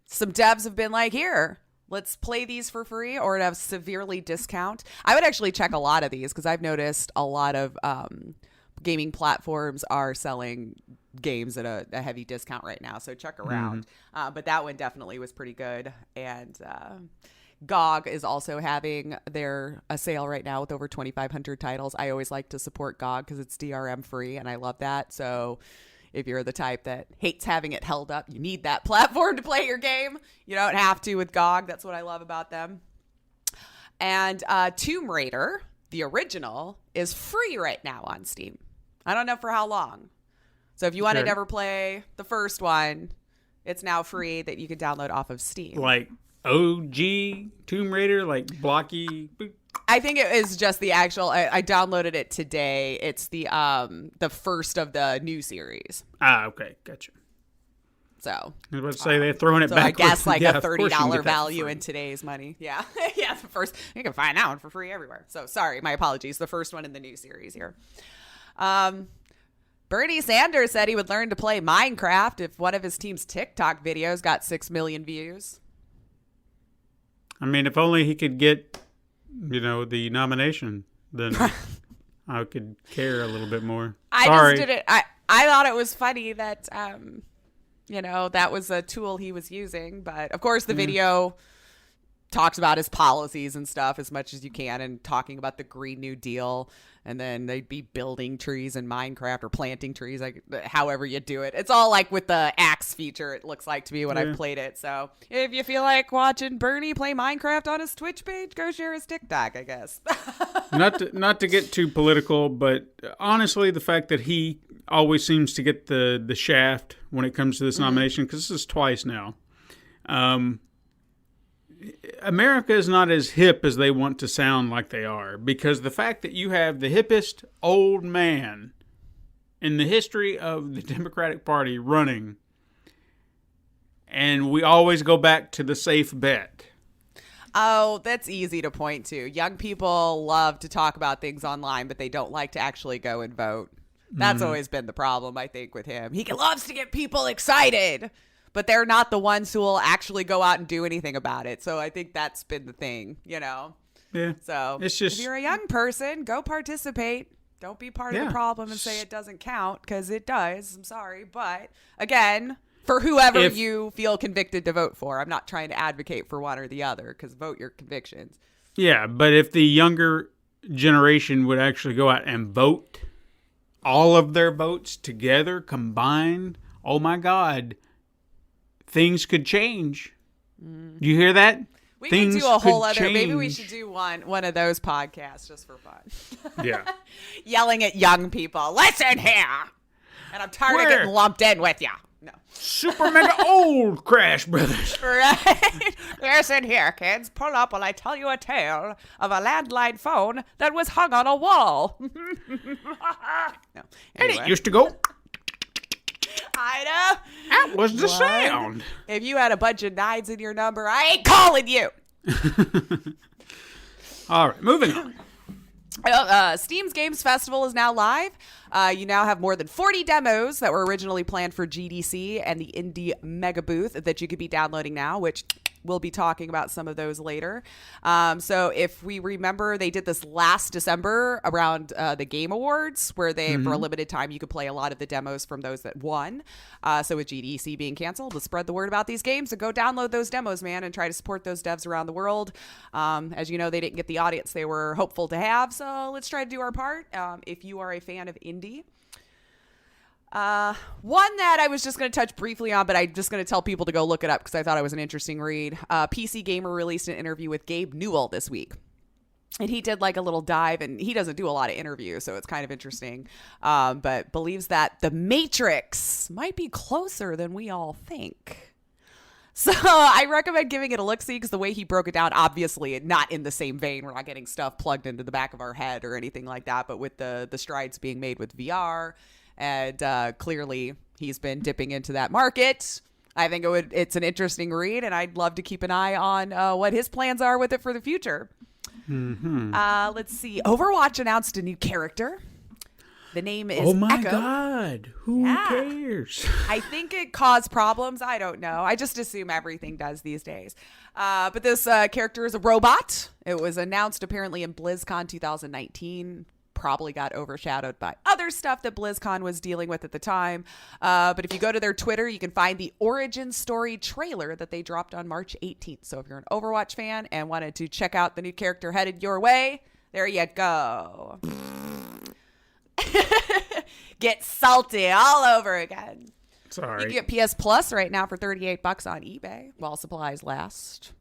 some devs have been like, here, let's play these for free or at a severely discount. I would actually check a lot of these because I've noticed a lot of gaming platforms are selling games at a heavy discount right now, so check around. But that one definitely was pretty good. And GOG is also having a sale right now with over 2,500 titles. I always like to support GOG because it's DRM free, and I love that. So if you're the type that hates having it held up, you need that platform to play your game. You don't have to with GOG. That's what I love about them. And Tomb Raider, the original, is free right now on Steam. I don't know for how long. So if you want to never play the first one, it's now free that you can download off of Steam. Like OG Tomb Raider, like blocky. I think it is just the actual. I downloaded it today. It's the first of the new series. Ah, okay, gotcha. So I was about to say they're throwing it so back. I guess like yeah, a $30 value in. in today's money. Yeah, yeah. The first you can find that one for free everywhere. So sorry, my apologies. The first one in the new series here. Bernie Sanders said he would learn to play Minecraft if one of his team's TikTok videos got 6 million views. I mean, if only he could get, the nomination, then I could care a little bit more. I just didn't. I thought it was funny that, that was a tool he was using. But of course, the video talks about his policies and stuff as much as you can and talking about the Green New Deal. And then they'd be building trees in Minecraft or planting trees, like however you do it. It's all like with the axe feature, it looks like to me when I played it. So if you feel like watching Bernie play Minecraft on his Twitch page, go share his TikTok, I guess. Not to get too political, but honestly, the fact that he always seems to get the shaft when it comes to this nomination, because this is twice now. America is not as hip as they want to sound like they are, because the fact that you have the hippest old man in the history of the Democratic Party running, and we always go back to the safe bet. Oh, that's easy to point to. Young people love to talk about things online, but they don't like to actually go and vote. That's always been the problem, I think, with him. He loves to get people excited, but they're not the ones who will actually go out and do anything about it. So I think that's been the thing, Yeah. So it's just, if you're a young person, go participate. Don't be part of the problem and say it doesn't count, because it does. I'm sorry. But again, for whoever you feel convicted to vote for, I'm not trying to advocate for one or the other, because vote your convictions. Yeah, but if the younger generation would actually go out and vote, all of their votes together, combined, oh my God, things could change. You hear that? We could do a whole other. Maybe we should do one of those podcasts just for fun. Yeah. Yelling at young people. Listen here. And I'm tired of getting lumped in with you. No. Super mega old Crash Brothers. Right. Listen here, kids. Pull up while I tell you a tale of a landline phone that was hung on a wall. No. And Anyway. it used to go. I know. That was the sound. If you had a bunch of nines in your number, I ain't calling you. All right, moving on. Steam's Games Festival is now live. You now have more than 40 demos that were originally planned for GDC and the Indie Mega Booth that you could be downloading now, which we'll be talking about some of those later. So if we remember, they did this last December around the Game Awards, where they, for a limited time, you could play a lot of the demos from those that won. So with GDC being canceled, let's spread the word about these games and go download those demos, man, and try to support those devs around the world. As you know, they didn't get the audience they were hopeful to have, so let's try to do our part. If you are a fan of indie. One that I was just going to touch briefly on, but I'm just going to tell people to go look it up because I thought it was an interesting read. PC Gamer released an interview with Gabe Newell this week. And he did like a little dive, and he doesn't do a lot of interviews, so it's kind of interesting. But believes that The Matrix might be closer than we all think. So I recommend giving it a look-see because the way he broke it down, obviously not in the same vein. We're not getting stuff plugged into the back of our head or anything like that, but with the strides being made with VR, and clearly he's been dipping into that market. I think it's an interesting read, and I'd love to keep an eye on what his plans are with it for the future. Mm-hmm. Let's see. Overwatch announced a new character. The name is Oh my Echo. God. Who cares? I think it caused problems. I don't know. I just assume everything does these days. But this character is a robot. It was announced apparently in BlizzCon 2019. Probably got overshadowed by other stuff that BlizzCon was dealing with at the time. But if you go to their Twitter, you can find the origin story trailer that they dropped on March 18th. So if you're an Overwatch fan and wanted to check out the new character headed your way, there you go. Get salty all over again. Sorry. You can get PS Plus right now for $38 on eBay while supplies last.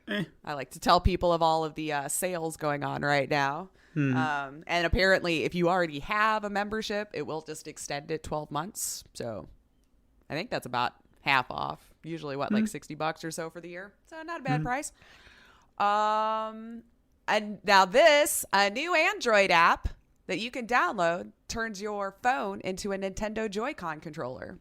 I like to tell people of all of the sales going on right now. And apparently, if you already have a membership, it will just extend it 12 months. So I think that's about half off. Usually, like $60 or so for the year. So not a bad price. And now a new Android app that you can download turns your phone into a Nintendo Joy-Con controller,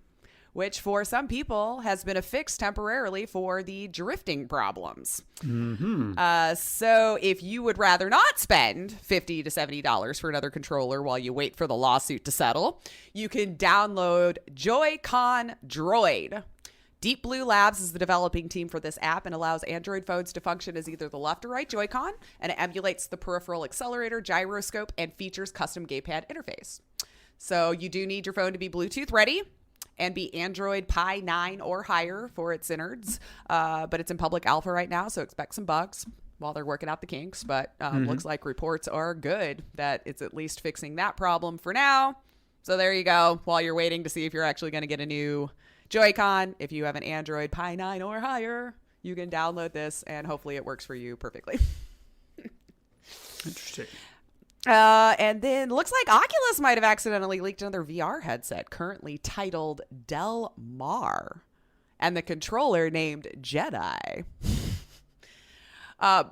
which for some people has been a fix temporarily for the drifting problems. So if you would rather not spend $50 to $70 for another controller while you wait for the lawsuit to settle, you can download Joy-Con Droid. Deep Blue Labs is the developing team for this app and allows Android phones to function as either the left or right Joy-Con, and it emulates the peripheral accelerator, gyroscope, and features custom gamepad interface. So you do need your phone to be Bluetooth ready and be Android Pie 9 or higher for its innards, but it's in public alpha right now, so expect some bugs while they're working out the kinks, but looks like reports are good that it's at least fixing that problem for now. So there you go, while you're waiting to see if you're actually going to get a new Joy-Con. If you have an Android Pie 9 or higher, you can download this, and hopefully it works for you perfectly. Interesting. And then looks like Oculus might have accidentally leaked another VR headset currently titled Del Mar and the controller named Jedi.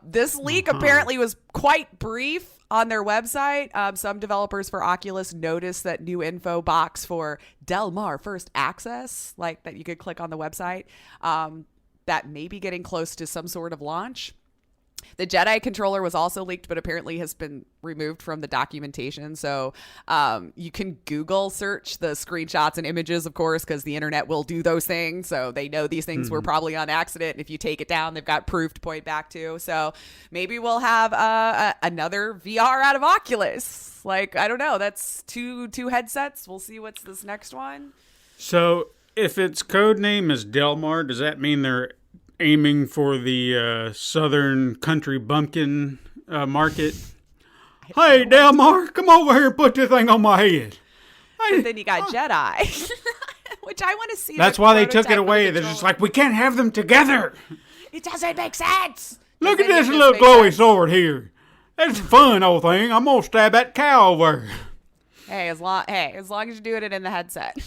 This leak apparently was quite brief on their website. Some developers for Oculus noticed that new info box for Del Mar First Access, like that you could click on the website, that may be getting close to some sort of launch. The Jedi controller was also leaked, but apparently has been removed from the documentation. So you can Google search the screenshots and images, of course, because the internet will do those things. So they know these things were probably on accident. And if you take it down, they've got proof to point back to. So maybe we'll have another VR out of Oculus. Like, I don't know. That's two headsets. We'll see what's this next one. So if its code name is Delmar, does that mean they're aiming for the southern country bumpkin market? Hey, Delmar, come over here and put this thing on my head. And then you got Jedi, which I want to see. That's why they took it away. They're just like, we can't have them together. It doesn't make sense. Look at this little glowy sword here. That's a fun old thing. I'm going to stab that cow over. Hey, as long as you're doing it in the headset.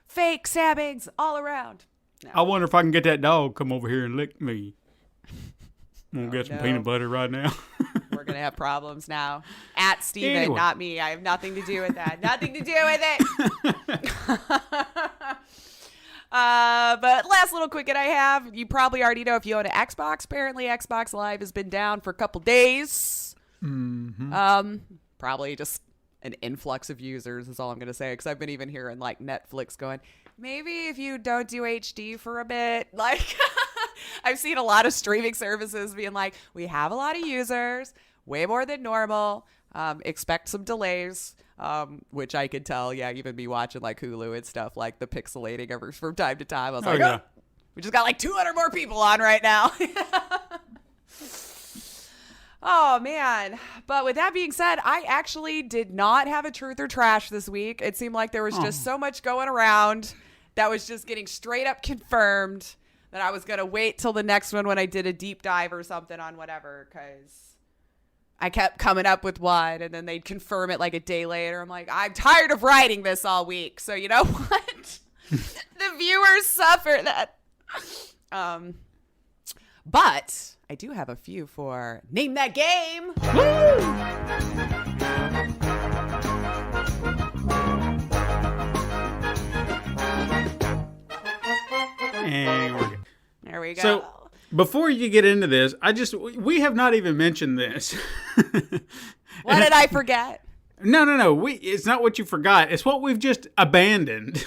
Fake stabbings all around. No. I wonder if I can get that dog come over here and lick me. I'm going to get some peanut butter right now. We're going to have problems now. At Steven, Anyway. not me. I have nothing to do with that. Nothing to do with it. But last little quickie I have, you probably already know if you own an Xbox. Apparently Xbox Live has been down for a couple days. Probably just an influx of users is all I'm going to say, because I've been even hearing like Netflix going, maybe if you don't do HD for a bit. Like, I've seen a lot of streaming services being like, we have a lot of users, way more than normal. Expect some delays, which I could tell. Yeah, even me watching like Hulu and stuff, like the pixelating every from time to time. I was like, yeah. Oh, we just got like 200 more people on right now. Oh, man. But with that being said, I actually did not have a truth or trash this week. It seemed like there was just so much going around that was just getting straight up confirmed that I was going to wait till the next one when I did a deep dive or something on whatever, because I kept coming up with one and then they'd confirm it like a day later. I'm like, I'm tired of writing this all week. So you know what? The viewers suffer that. But I do have a few for Name That Game. And we're good. There we go. So before you get into this, we have not even mentioned this. What did I forget? No. It's not what you forgot. It's what we've just abandoned.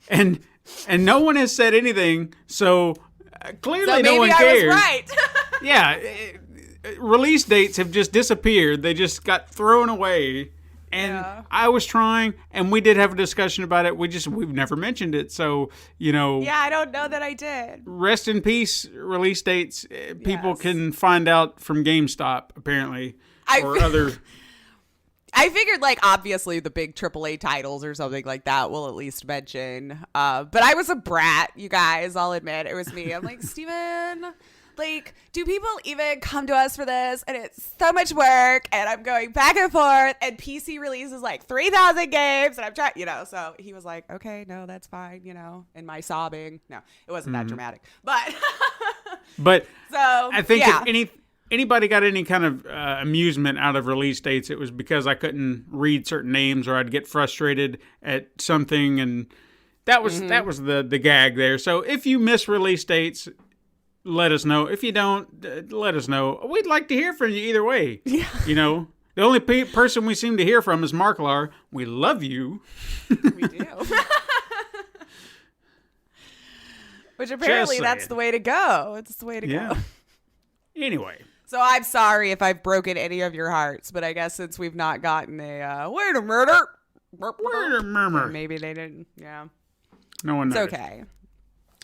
and no one has said anything, so clearly no one cares. I was right. Yeah, release dates have just disappeared. They just got thrown away. And I was trying, and we did have a discussion about it. We've never mentioned it. So, Yeah, I don't know that I did. Rest in peace, release dates. People can find out from GameStop, apparently. Other. I figured, obviously the big AAA titles or something like that we'll at least mention. But I was a brat, you guys. I'll admit. It was me. I'm like, Steven, do people even come to us for this? And it's so much work, and I'm going back and forth, and PC releases 3,000 games, and I'm trying, so he was like, okay, no, that's fine, and my sobbing. No, it wasn't that dramatic, but. So I think if anybody got any kind of amusement out of release dates, it was because I couldn't read certain names, or I'd get frustrated at something, and that was the gag there. So if you miss release dates, let us know. If you don't, let us know. We'd like to hear from you either way. Yeah. The only person we seem to hear from is Marklar. We love you. We do. Which apparently that's the way to go. It's the way to go. Anyway. So I'm sorry if I've broken any of your hearts, but I guess since we've not gotten a word of murder. Maybe they didn't. Yeah. No one knows. It's okay.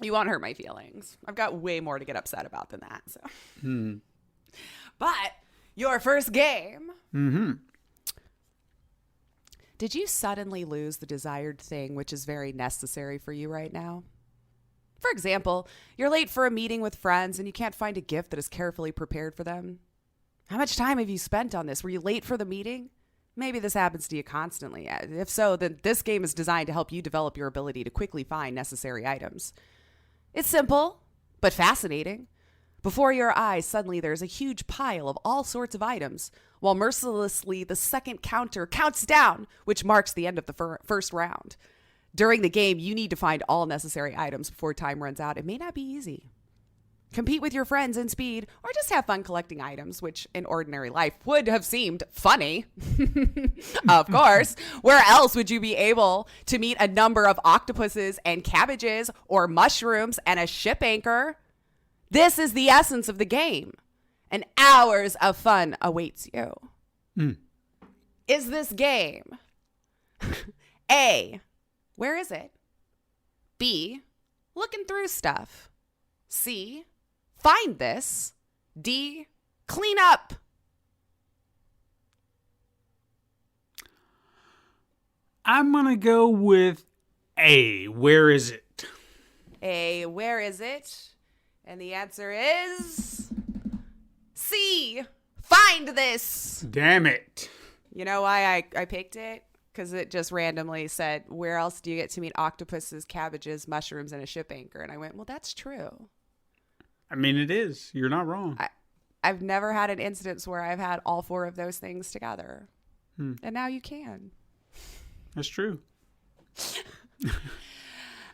You won't hurt my feelings. I've got way more to get upset about than that. So, But your first game. Mm-hmm. Did you suddenly lose the desired thing which is very necessary for you right now? For example, you're late for a meeting with friends and you can't find a gift that is carefully prepared for them. How much time have you spent on this? Were you late for the meeting? Maybe this happens to you constantly. If so, then this game is designed to help you develop your ability to quickly find necessary items. It's simple, but fascinating. Before your eyes, suddenly there's a huge pile of all sorts of items, while mercilessly the second counter counts down, which marks the end of the first round. During the game, you need to find all necessary items before time runs out. It may not be easy. Compete with your friends in speed, or just have fun collecting items, which in ordinary life would have seemed funny. Of course. Where else would you be able to meet a number of octopuses and cabbages or mushrooms and a ship anchor? This is the essence of the game, and hours of fun awaits you. Is this game A, where is it? B, looking through stuff. C, find this. D, clean up. I'm going to go with A, where is it? A, where is it? And the answer is C, find this. Damn it. You know why I picked it? Because it just randomly said, where else do you get to meet octopuses, cabbages, mushrooms, and a ship anchor? And I went, well, that's true. I mean, it is. You're not wrong. I've never had an instance where I've had all four of those things together. And now you can. That's true.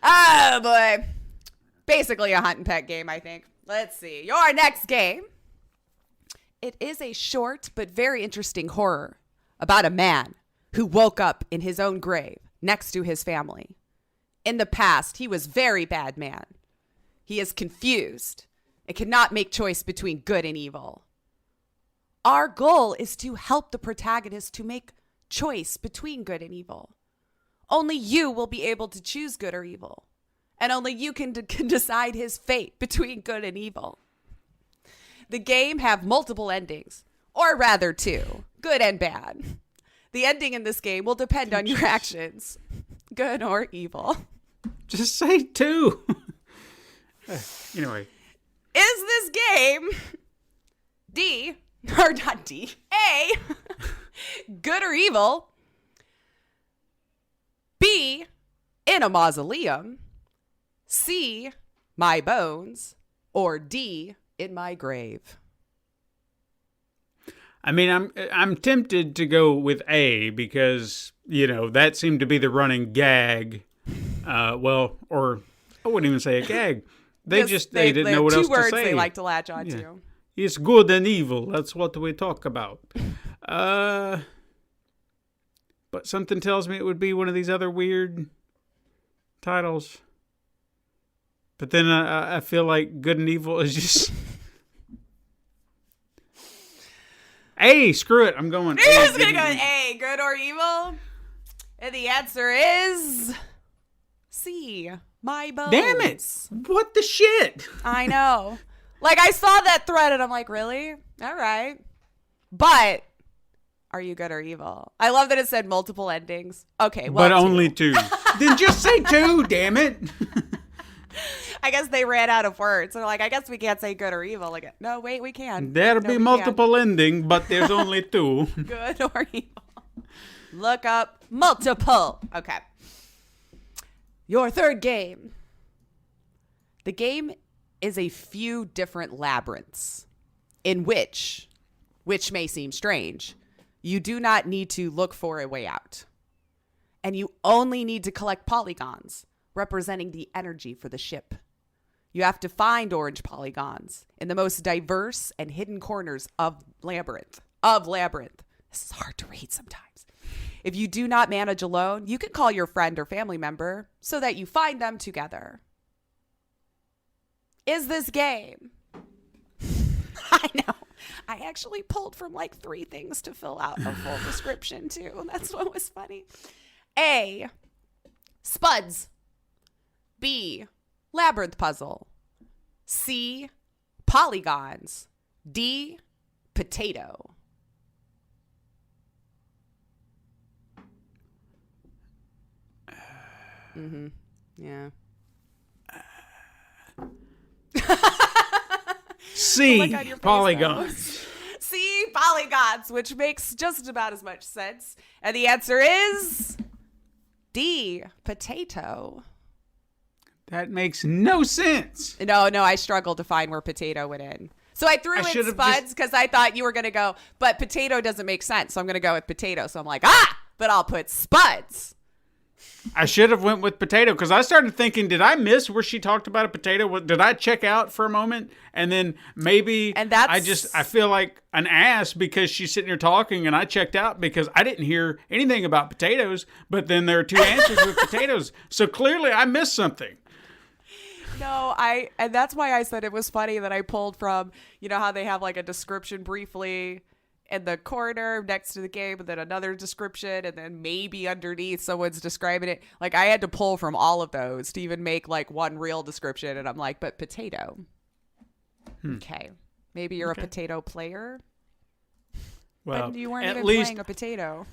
Oh, boy. Basically a hunt and peck game, I think. Let's see. Your next game. It is a short but very interesting horror about a man who woke up in his own grave next to his family. In the past, he was a very bad man. He is confused and cannot make choice between good and evil. Our goal is to help the protagonist to make choice between good and evil. Only you will be able to choose good or evil. And only you can decide his fate between good and evil. The game have multiple endings, or rather two, good and bad. The ending in this game will depend on your actions, good or evil. Just say two. Anyway. Is this game D, or not D, A, good or evil, B, in a mausoleum, C, my bones, or D, in my grave? I mean, I'm tempted to go with A because, that seemed to be the running gag. Or I wouldn't even say a gag. They didn't know what else to say. 2 words they like to latch on to. It's good and evil. That's what we talk about. But something tells me it would be one of these other weird titles. But then I feel like good and evil is just... A, screw it. I'm going A. You're just going to go with A, good or evil? And the answer is C, my bones. Damn it. What the shit? I know. Like, I saw that thread and I'm like, really? All right. But are you good or evil? I love that it said multiple endings. Okay, well, but only 2. Then just say 2, damn it. I guess they ran out of words. They're like, I guess we can't say good or evil. Like, no, wait, we can. There'll be multiple ending, but there's only 2. Good or evil. Look up multiple. Okay. Your third game. The game is a few different labyrinths in which may seem strange, you do not need to look for a way out. And you only need to collect polygons representing the energy for the ship. You have to find orange polygons in the most diverse and hidden corners of Labyrinth. This is hard to read sometimes. If you do not manage alone, you can call your friend or family member so that you find them together. Is this game? I know. I actually pulled from like 3 things to fill out a full description too. That's what was funny. A, Spuds. B, Labyrinth puzzle. C, polygons. D, potato. Yeah. C, polygons. C, polygons, which makes just about as much sense. And the answer is D, potato. That makes no sense. No, I struggled to find where potato went in. So I threw in Spuds because I thought you were going to go, but potato doesn't make sense. So I'm going to go with potato. So I'm like, but I'll put Spuds. I should have went with potato because I started thinking, did I miss where she talked about a potato? Did I check out for a moment? And then maybe I feel like an ass because she's sitting here talking and I checked out because I didn't hear anything about potatoes. But then there are 2 answers with potatoes. So clearly I missed something. No, and that's why I said it was funny that I pulled from, how they have like a description briefly in the corner next to the game and then another description and then maybe underneath someone's describing it. Like I had to pull from all of those to even make like one real description. And I'm like, but potato. Okay. Maybe you're a potato player. Well, but you weren't even playing a potato.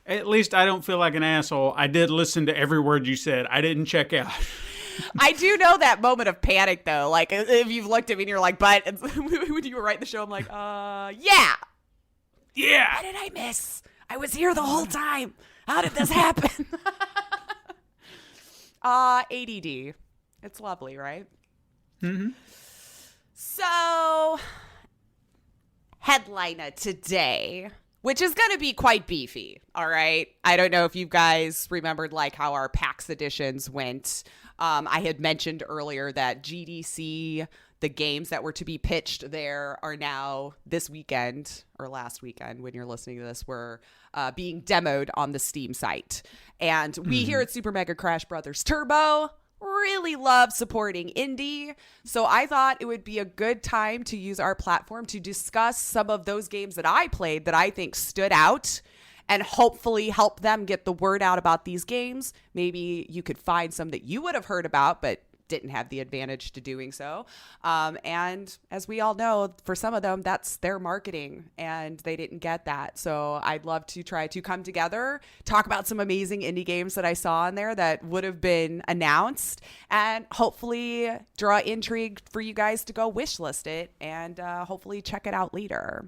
At least I don't feel like an asshole. I did listen to every word you said. I didn't check out. I do know that moment of panic though. Like if you've looked at me and you're like, but when you were writing the show, I'm like, yeah. Yeah. What did I miss? I was here the whole time. How did this happen? ADD. It's lovely, right? Mm-hmm. So, headliner today, which is going to be quite beefy, all right? I don't know if you guys remembered like how our PAX editions went. I had mentioned earlier that GDC, the games that were to be pitched there are now this weekend or last weekend when you're listening to this were being demoed on the Steam site. And we here at Super Mega Crash Brothers Turbo really love supporting indie. So I thought it would be a good time to use our platform to discuss some of those games that I played that I think stood out and hopefully help them get the word out about these games. Maybe you could find some that you would have heard about, but didn't have the advantage to doing so. And as we all know, for some of them, that's their marketing and they didn't get that. So I'd love to try to come together, talk about some amazing indie games that I saw in there that would have been announced and hopefully draw intrigue for you guys to go wishlist it and hopefully check it out later.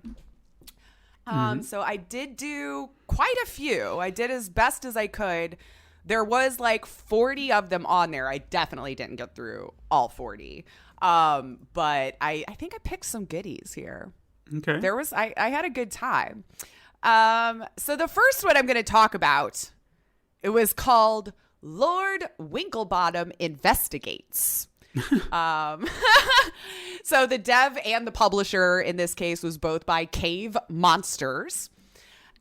So I did do quite a few. I did as best as I could. There was like 40 of them on there. I definitely didn't get through all 40. But I think I picked some goodies here. Okay. I had a good time. So the first one I'm going to talk about, it was called Lord Winklebottom Investigates. So the dev and the publisher in this case was both by Cave Monsters.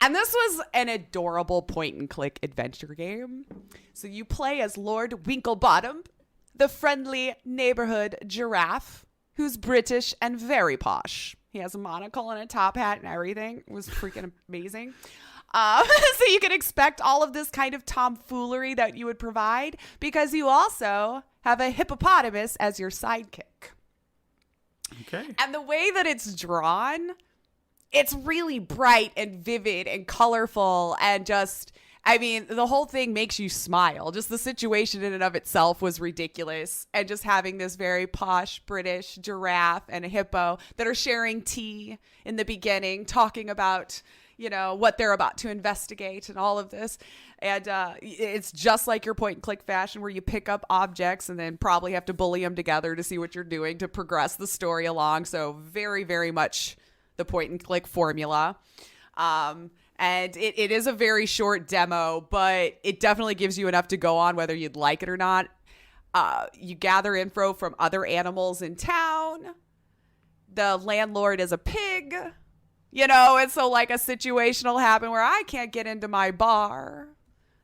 And this was an adorable point-and-click adventure game. So you play as Lord Winklebottom, the friendly neighborhood giraffe, who's British and very posh. He has a monocle and a top hat and everything. It was freaking amazing. So you can expect all of this kind of tomfoolery that you would provide because you also have a hippopotamus as your sidekick. Okay. And the way that it's drawn, it's really bright and vivid and colorful and just, I mean, the whole thing makes you smile. Just the situation in and of itself was ridiculous. And just having this very posh British giraffe and a hippo that are sharing tea in the beginning, talking about, you know, what they're about to investigate and all of this. And it's just like your point and click fashion where you pick up objects and then probably have to bully them together to see what you're doing to progress the story along. So very, very much the point and click formula. And it is a very short demo, but it definitely gives you enough to go on whether you'd like it or not. You gather info from other animals in town. The landlord is a pig, you know, and so like a situation will happen where I can't get into my bar.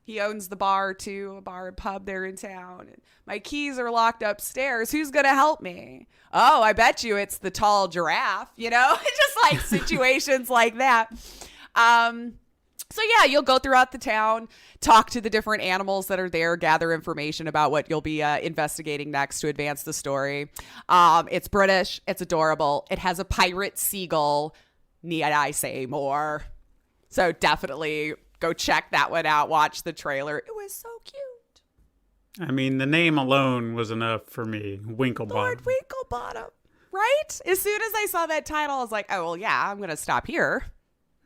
He owns the bar too, a bar and pub there in town. My keys are locked upstairs. Who's going to help me? Oh, I bet you it's the tall giraffe, you know, just like situations like that. So yeah, you'll go throughout the town, talk to the different animals that are there, gather information about what you'll be investigating next to advance the story. It's British. It's adorable. It has a pirate seagull. Need I say more? So definitely go check that one out. Watch the trailer. It was so cute. I mean, the name alone was enough for me. Winklebottom. Lord Winklebottom. Right? As soon as I saw that title, I was like, oh, well, yeah, I'm going to stop here.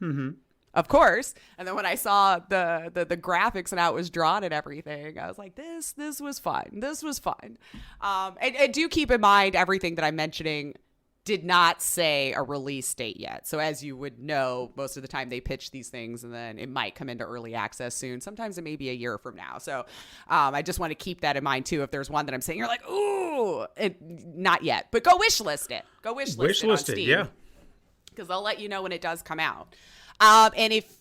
Mm-hmm. Of course. And then when I saw the graphics and how it was drawn and everything, I was like, this was fun. This was fun. And do keep in mind, everything that I'm mentioning did not say a release date yet. So as you would know, most of the time they pitch these things and then it might come into early access soon. Sometimes it may be a year from now. So I just want to keep that in mind too. If there's one that I'm saying, you're like, ooh, not yet. But go wish list it. Go wish list it on Steam. Yeah. Because they'll let you know when it does come out. And if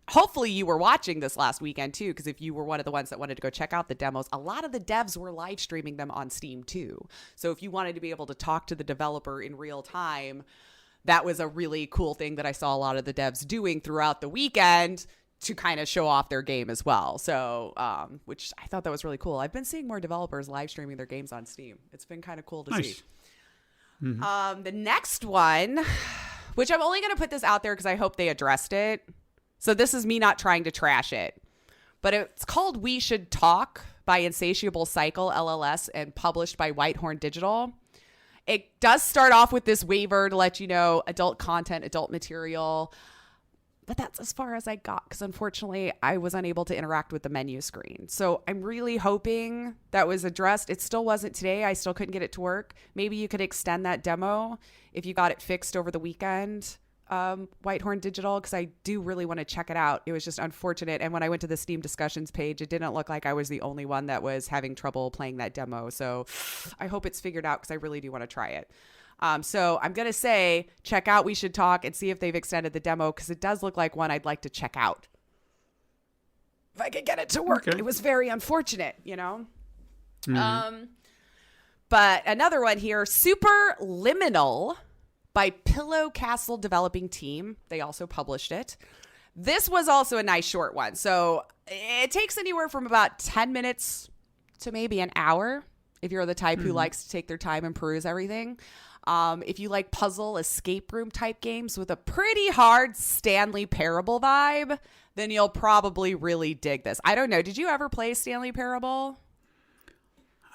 hopefully you were watching this last weekend too, because if you were one of the ones that wanted to go check out the demos, a lot of the devs were live streaming them on Steam too. So if you wanted to be able to talk to the developer in real time, that was a really cool thing that I saw a lot of the devs doing throughout the weekend to kind of show off their game as well. So, which I thought that was really cool. I've been seeing more developers live streaming their games on Steam. It's been kind of cool to see. Mm-hmm. The next one, which I'm only going to put this out there because I hope they addressed it. So this is me not trying to trash it, but it's called We Should Talk by Insatiable Cycle LLS and published by Whitehorn Digital. It does start off with this waiver to let you know adult content, adult material, but that's as far as I got because unfortunately I was unable to interact with the menu screen. So I'm really hoping that was addressed. It still wasn't today. I still couldn't get it to work. Maybe you could extend that demo if you got it fixed over the weekend. Whitehorn Digital, because I do really want to check it out. It was just unfortunate. And when I went to the Steam discussions page, it didn't look like I was the only one that was having trouble playing that demo. So I hope it's figured out because I really do want to try it. So I'm going to say, check out We Should Talk and see if they've extended the demo because it does look like one I'd like to check out. If I could get it to work. Okay. It was very unfortunate, you know? Mm-hmm. But another one here, Superliminal by Pillow Castle Developing Team. They also published it. This was also a nice short one. So it takes anywhere from about 10 minutes to maybe an hour if you're the type who likes to take their time and peruse everything. If you like puzzle escape room type games with a pretty hard Stanley Parable vibe, then you'll probably really dig this. I don't know. Did you ever play Stanley Parable?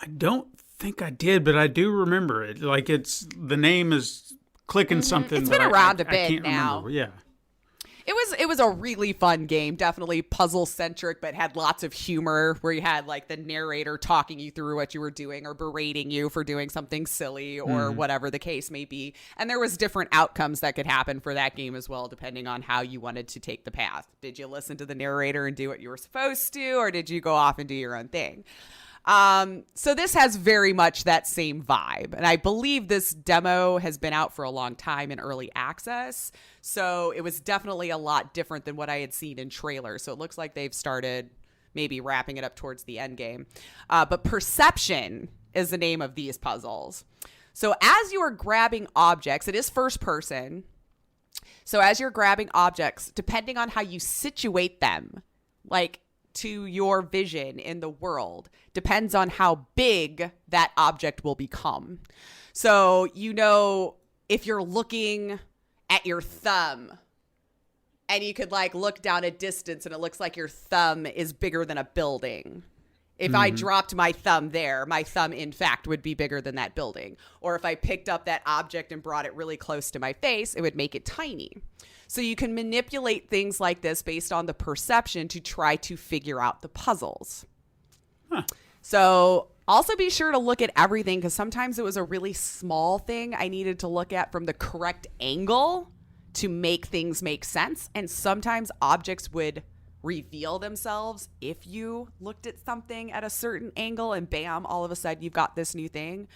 I don't think I did, but I do remember it. Like the name is clicking something. It's been around a bit now. Remember. Yeah. It was a really fun game, definitely puzzle centric, but had lots of humor where you had like the narrator talking you through what you were doing or berating you for doing something silly or whatever the case may be. And there was different outcomes that could happen for that game as well, depending on how you wanted to take the path. Did you listen to the narrator and do what you were supposed to, or did you go off and do your own thing? So this has very much that same vibe. And I believe this demo has been out for a long time in early access. So it was definitely a lot different than what I had seen in trailers. So it looks like they've started maybe wrapping it up towards the end game. But Perception is the name of these puzzles. So as you are grabbing objects, it is first person. So as you're grabbing objects, depending on how you situate them, like to your vision in the world, depends on how big that object will become. So, you know, if you're looking at your thumb and you could like look down a distance and it looks like your thumb is bigger than a building. If I dropped my thumb there, my thumb in fact would be bigger than that building. Or if I picked up that object and brought it really close to my face, it would make it tiny. So you can manipulate things like this based on the perception to try to figure out the puzzles. Huh. So also be sure to look at everything, because sometimes it was a really small thing I needed to look at from the correct angle to make things make sense. And sometimes objects would reveal themselves if you looked at something at a certain angle and bam, all of a sudden you've got this new thing.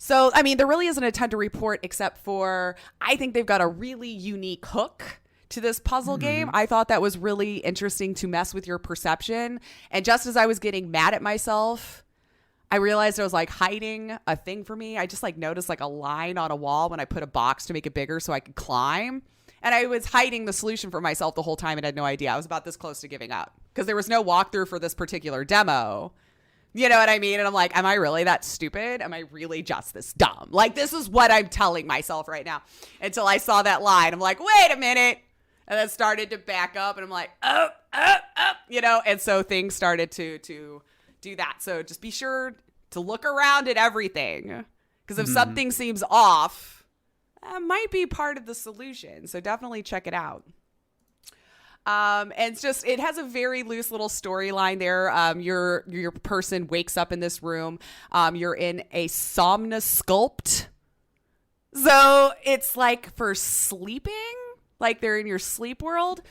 So, I mean, there really isn't a ton to report except for I think they've got a really unique hook to this puzzle game. I thought that was really interesting to mess with your perception. And just as I was getting mad at myself, I realized I was like hiding a thing for me. I just like noticed like a line on a wall when I put a box to make it bigger so I could climb. And I was hiding the solution for myself the whole time and had no idea. I was about this close to giving up because there was no walkthrough for this particular demo. You know what I mean? And I'm like, am I really that stupid? Am I really just this dumb? Like, this is what I'm telling myself right now. Until I saw that line. I'm like, wait a minute. And then started to back up. And I'm like, up, you know? And so things started to do that. So just be sure to look around at everything. Because if something seems off, that might be part of the solution. So definitely check it out. And it's just, it has a very loose little storyline there. Your person wakes up in this room. You're in a somnosculpt. So it's like for sleeping, like they're in your sleep world.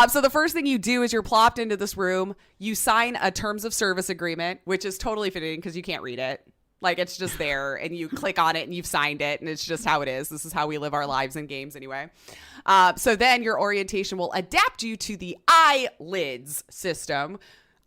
So the first thing you do is you're plopped into this room. You sign a terms of service agreement, which is totally fitting because you can't read it. Like, it's just there, and you click on it, and you've signed it, and it's just how it is. This is how we live our lives in games anyway. So then your orientation will adapt you to the eyelids system,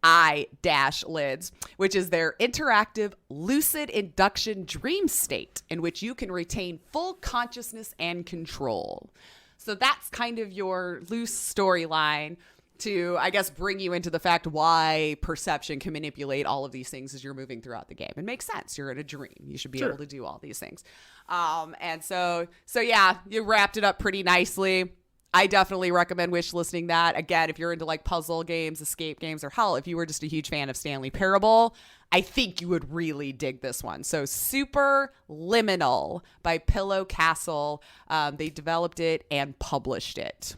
eye-lids, which is their interactive lucid induction dream state in which you can retain full consciousness and control. So that's kind of your loose storyline to, I guess, bring you into the fact why perception can manipulate all of these things as you're moving throughout the game. It makes sense. You're in a dream. You should be able to do all these things. And so yeah, you wrapped it up pretty nicely. I definitely recommend wish listing that. Again, if you're into like puzzle games, escape games, or hell, if you were just a huge fan of Stanley Parable, I think you would really dig this one. So Super Liminal by Pillow Castle. They developed it and published it.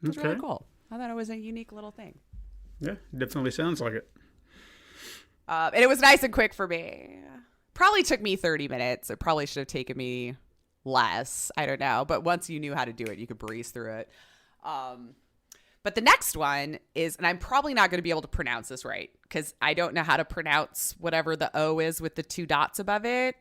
It's really cool. I thought it was a unique little thing. Yeah, definitely sounds like it. And it was nice and quick for me. Probably took me 30 minutes. It probably should have taken me less. I don't know. But once you knew how to do it, you could breeze through it. But the next one is, and I'm probably not going to be able to pronounce this right because I don't know how to pronounce whatever the O is with the two dots above it.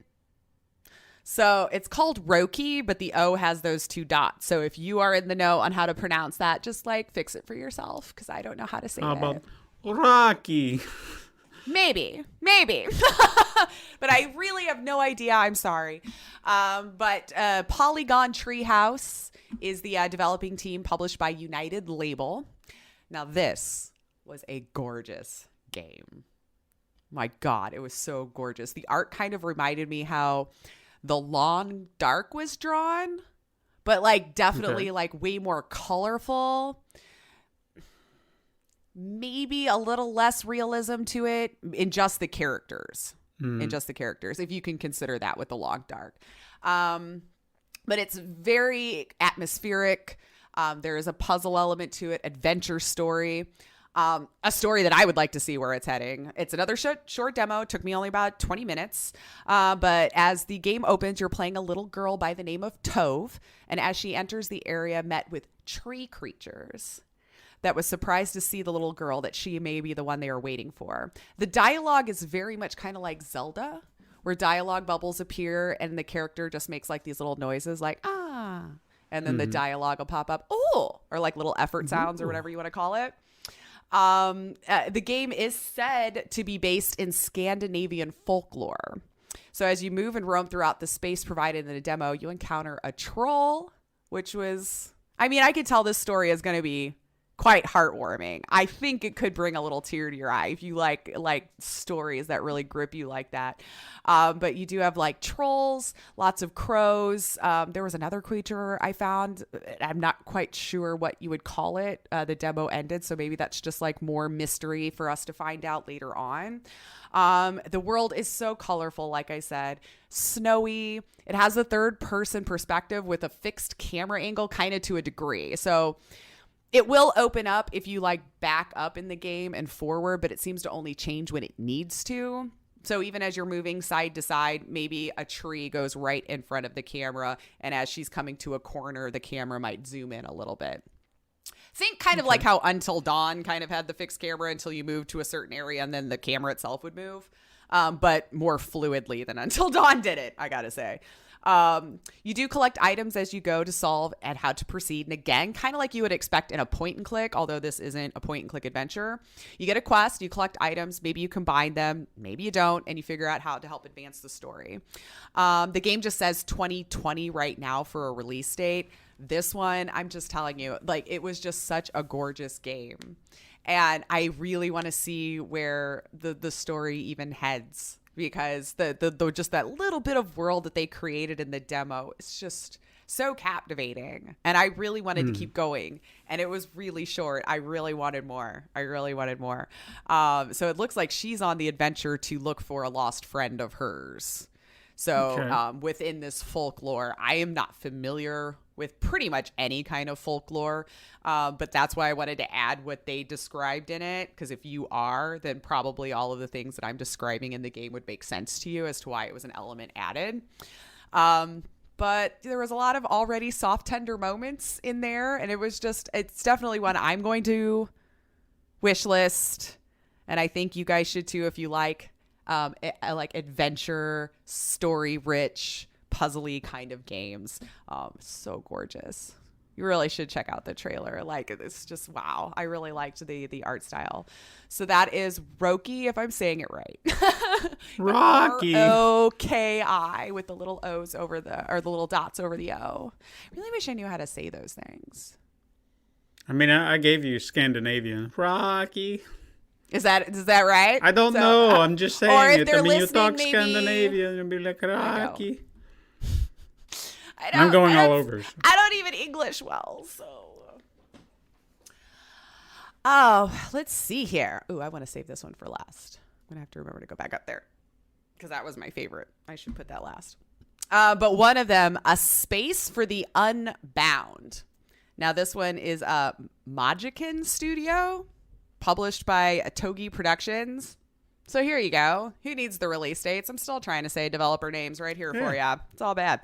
So it's called Roki, but the O has those two dots. So if you are in the know on how to pronounce that, just like fix it for yourself because I don't know how to say it. How about Rocky? Maybe. But I really have no idea. I'm sorry. But Polygon Treehouse is the developing team published by United Label. Now this was a gorgeous game. My God, it was so gorgeous. The art kind of reminded me how The Long Dark was drawn, but like definitely like way more colorful. Maybe a little less realism to it in just the characters. If you can consider that with The Long Dark. But it's very atmospheric. There is a puzzle element to it, adventure story. A story that I would like to see where it's heading. It's another short demo. It took me only about 20 minutes. But as the game opens, you're playing a little girl by the name of Tove. And as she enters the area, met with tree creatures that was surprised to see the little girl, that she may be the one they are waiting for. The dialogue is very much kind of like Zelda, where dialogue bubbles appear and the character just makes like these little noises like, ah. And then the dialogue will pop up, oh, or like little effort sounds or whatever you want to call it. The game is said to be based in Scandinavian folklore. So as you move and roam throughout the space provided in the demo, you encounter a troll, which was, I mean, I could tell this story is going to be quite heartwarming. I think it could bring a little tear to your eye if you like stories that really grip you like that. But you do have like trolls, lots of crows. There was another creature I found. I'm not quite sure what you would call it. The demo ended, so maybe that's just like more mystery for us to find out later on. The world is so colorful, like I said, snowy. It has a third person perspective with a fixed camera angle kind of to a degree. So it will open up if you like back up in the game and forward, but it seems to only change when it needs to. So even as you're moving side to side, maybe a tree goes right in front of the camera. And as she's coming to a corner, the camera might zoom in a little bit. Think kind of like how Until Dawn kind of had the fixed camera until you moved to a certain area and then the camera itself would move. But more fluidly than Until Dawn did it, I gotta say. You do collect items as you go to solve and how to proceed. And again, kind of like you would expect in a point and click, although this isn't a point and click adventure. You get a quest, you collect items, maybe you combine them, maybe you don't, and you figure out how to help advance the story. The game just says 2020 right now for a release date. This one, I'm just telling you, like, it was just such a gorgeous game. And I really want to see where the story even heads, because the just that little bit of world that they created in the demo is just so captivating. And I really wanted to keep going, and it was really short. I really wanted more. So it looks like she's on the adventure to look for a lost friend of hers. So within this folklore, I am not familiar with pretty much any kind of folklore, but that's why I wanted to add what they described in it, because if you are, then probably all of the things that I'm describing in the game would make sense to you as to why it was an element added. But there was a lot of already soft, tender moments in there, and it's definitely one I'm going to wish list, and I think you guys should too if you like adventure, story-rich, puzzly kind of games. So gorgeous. You really should check out the trailer. Like, it's just wow. I really liked the art style. So that is Roki, if I'm saying it right. Rocky. Roki with the little O's over the little dots over the O. I really wish I knew how to say those things. I mean, I gave you Scandinavian. Rocky. Is that right? I don't know. I'm just saying it. I mean, you talk maybe... Scandinavian and be like Rocky. I'm going all over. I don't even English well, so. Oh, let's see here. Ooh, I want to save this one for last. I'm going to have to remember to go back up there because that was my favorite. I should put that last. But one of them, A Space for the Unbound. Now, this one is a Majikin Studio, published by Togi Productions. So here you go. Who needs the release dates? I'm still trying to say developer names right here for you. It's all bad.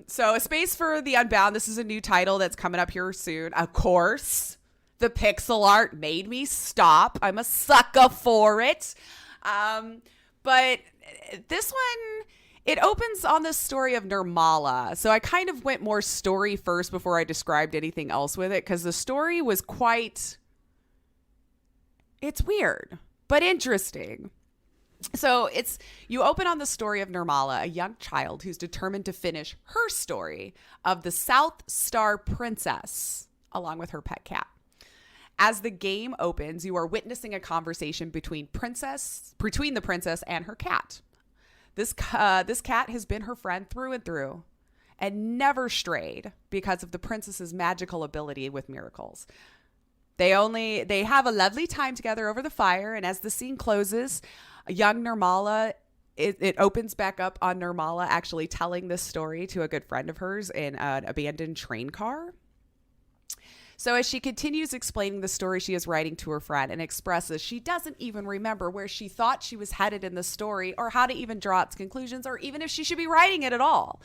So A Space for the Unbound. This is a new title that's coming up here soon. Of course, the pixel art made me stop. I'm a sucker for it. But this one, it opens on the story of Nirmala. So I kind of went more story first before I described anything else with it, because the story was it's weird, but interesting. So you open on the story of Nirmala, a young child who's determined to finish her story of the South Star Princess, along with her pet cat. As the game opens, you are witnessing a conversation between the princess and her cat. This cat has been her friend through and through, and never strayed because of the princess's magical ability with miracles. They have a lovely time together over the fire, and as the scene closes, young Nirmala, it opens back up on Nirmala actually telling this story to a good friend of hers in an abandoned train car. So as she continues explaining the story she is writing to her friend and expresses she doesn't even remember where she thought she was headed in the story or how to even draw its conclusions or even if she should be writing it at all.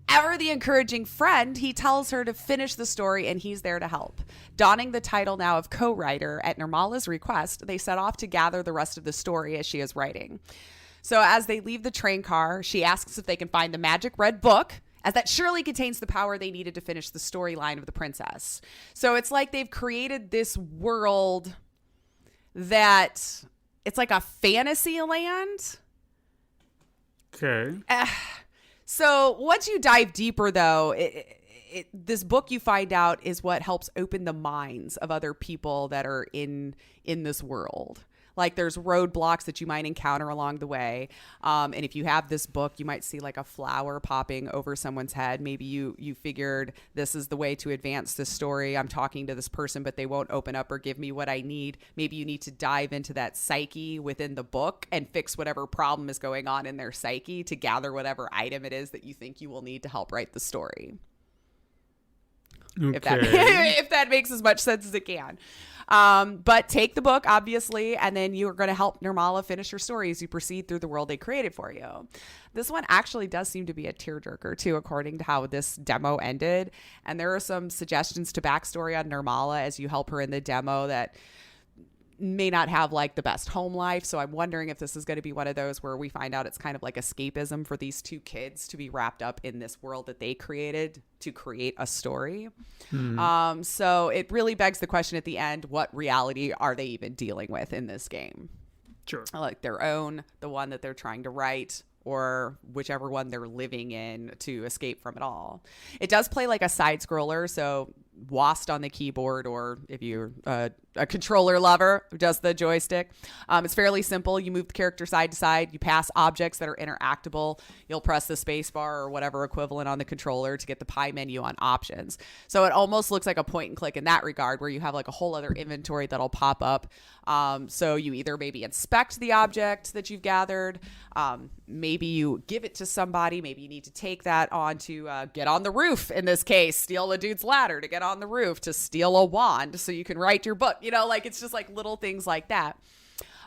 Ever the encouraging friend, he tells her to finish the story and he's there to help. Donning the title now of co-writer at Nirmala's request, they set off to gather the rest of the story as she is writing. So as they leave the train car, she asks if they can find the magic red book, as that surely contains the power they needed to finish the storyline of the princess. So it's like they've created this world that it's like a fantasy land. Okay. So once you dive deeper, though, this book you find out is what helps open the minds of other people that are in this world. Like there's roadblocks that you might encounter along the way. And if you have this book, you might see like a flower popping over someone's head. Maybe you figured this is the way to advance this story. I'm talking to this person, but they won't open up or give me what I need. Maybe you need to dive into that psyche within the book and fix whatever problem is going on in their psyche to gather whatever item it is that you think you will need to help write the story. Okay. If that makes as much sense as it can. But take the book, obviously, and then you're going to help Nirmala finish her story as you proceed through the world they created for you. This one actually does seem to be a tearjerker, too, according to how this demo ended. And there are some suggestions to backstory on Nirmala as you help her in the demo that may not have like the best home life. So I'm wondering if this is going to be one of those where we find out it's kind of like escapism for these two kids to be wrapped up in this world that they created to create a story. So it really begs the question at the end, what reality are they even dealing with in this game? Sure. Like their own, the one that they're trying to write, or whichever one they're living in to escape from it all. It does play like a side scroller, so WASD on the keyboard, or if you're a controller lover, just the joystick. It's fairly simple. You move the character side to side. You pass objects that are interactable. You'll press the space bar or whatever equivalent on the controller to get the pie menu on options. So it almost looks like a point and click in that regard, where you have like a whole other inventory that'll pop up. So you either maybe inspect the object that you've gathered. Maybe you give it to somebody. Maybe you need to take that on to get on the roof. In this case, steal a dude's ladder to get on the roof, to steal a wand so you can write your book. You know, like it's just like little things like that.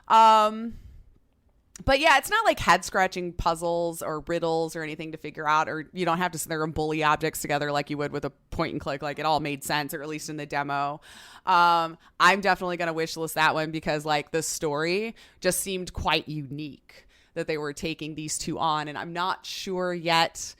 But yeah, it's not like head scratching puzzles or riddles or anything to figure out, or you don't have to sit there and bully objects together like you would with a point and click. Like it all made sense, or at least in the demo. I'm definitely going to wishlist that one because like the story just seemed quite unique that they were taking these two on. And I'm not sure yet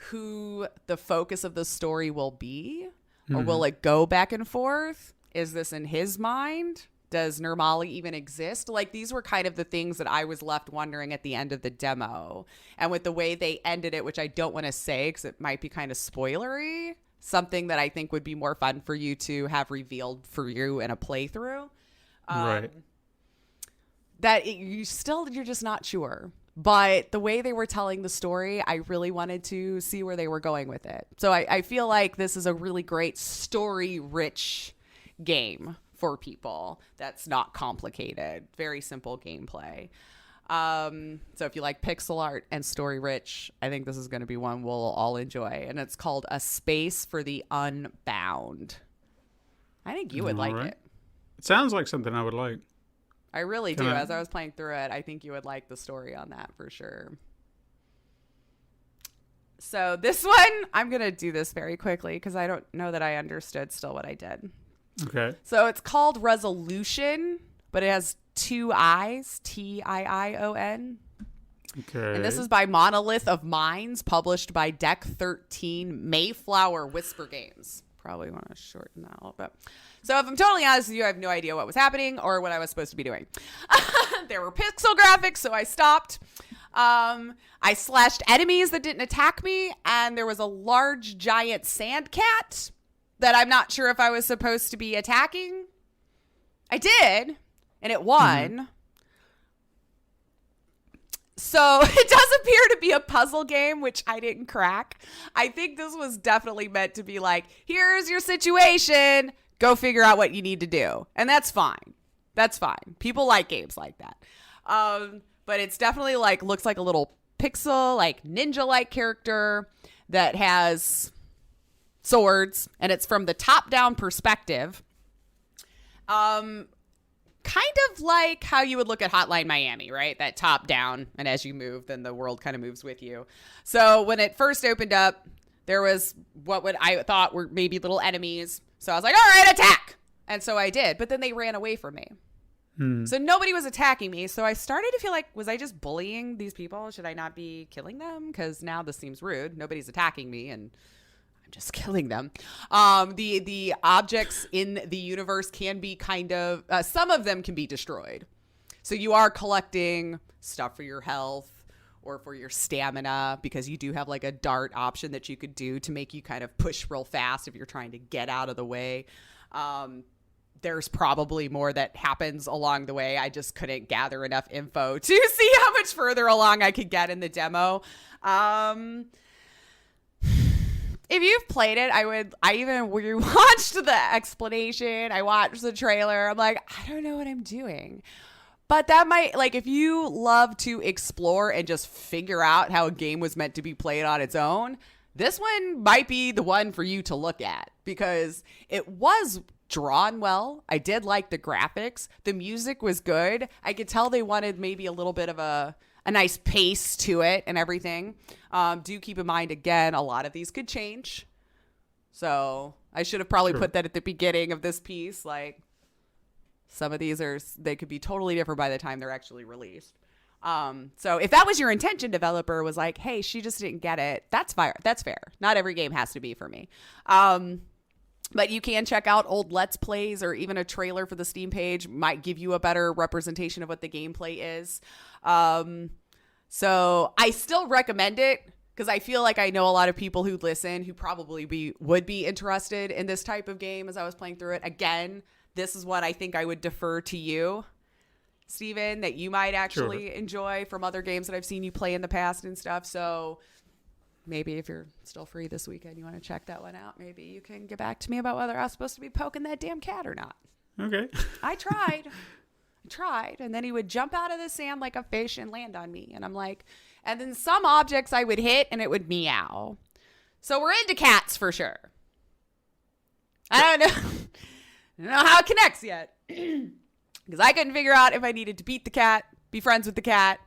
who the focus of the story will be, or will it go back and forth? Is this in his mind? Does Nirmala even exist? Like these were kind of the things that I was left wondering at the end of the demo. And with the way they ended it, which I don't want to say because it might be kind of spoilery, something that I think would be more fun for you to have revealed for you in a playthrough. Right. You're just not sure. But the way they were telling the story, I really wanted to see where they were going with it. So I feel like this is a really great story-rich game for people that's not complicated. Very simple gameplay. So if you like pixel art and story-rich, I think this is going to be one we'll all enjoy. And it's called A Space for the Unbound. I think you would like it. It sounds like something I would like. I really do. As I was playing through it, I think you would like the story on that for sure. So this one, I'm going to do this very quickly because I don't know that I understood still what I did. Okay. So it's called Resolution, but it has two I's, T-I-I-O-N. Okay. And this is by Monolith of Minds, published by Deck 13 Mayflower Whisper Games. Probably want to shorten that a little bit. So if I'm totally honest with you, I have no idea what was happening or what I was supposed to be doing. There were pixel graphics, so I stopped. I slashed enemies that didn't attack me, and there was a large giant sand cat that I'm not sure if I was supposed to be attacking. I did, and it won. So it does appear to be a puzzle game, which I didn't crack. I think this was definitely meant to be like, here's your situation. Go figure out what you need to do. And that's fine. That's fine. People like games like that. But it's definitely like, looks like a little pixel, like ninja-like character that has swords, and it's from the top-down perspective. Kind of like how you would look at Hotline Miami, right? That top-down, and as you move, then the world kind of moves with you. So when it first opened up, there was I thought were maybe little enemies. So I was like, all right, attack! And so I did, but then they ran away from me. So nobody was attacking me. So I started to feel like, was I just bullying these people? Should I not be killing them? Because now this seems rude. Nobody's attacking me, and I'm just killing them. The objects in the universe can be kind of, some of them can be destroyed. So you are collecting stuff for your health or for your stamina, because you do have like a dart option that you could do to make you kind of push real fast if you're trying to get out of the way. There's probably more that happens along the way. I just couldn't gather enough info to see how much further along I could get in the demo. If you've played it, I even watched the explanation. I watched the trailer. I'm like, I don't know what I'm doing. But that might, like, if you love to explore and just figure out how a game was meant to be played on its own, this one might be the one for you to look at, because it was drawn well. I did like the graphics. The music was good. I could tell they wanted maybe a little bit of a nice pace to it and everything. Do keep in mind, again, a lot of these could change. So I should have probably put that at the beginning of this piece. Like, some of these they could be totally different by the time they're actually released. So if that was your intention, developer was like, hey, she just didn't get it. That's fair. That's fair. Not every game has to be for me. But you can check out old Let's Plays, or even a trailer for the Steam page might give you a better representation of what the gameplay is. So I still recommend it, because I feel like I know a lot of people who listen who probably would be interested in this type of game as I was playing through it. Again, this is what I think I would defer to you, Steven, that you might actually enjoy from other games that I've seen you play in the past and stuff. So maybe if you're still free this weekend, you want to check that one out. Maybe you can get back to me about whether I was supposed to be poking that damn cat or not. Okay. I tried. And then he would jump out of the sand like a fish and land on me. And I'm like, and then some objects I would hit and it would meow. So we're into cats for sure. I don't know how it connects yet. Because I couldn't figure out if I needed to beat the cat, be friends with the cat,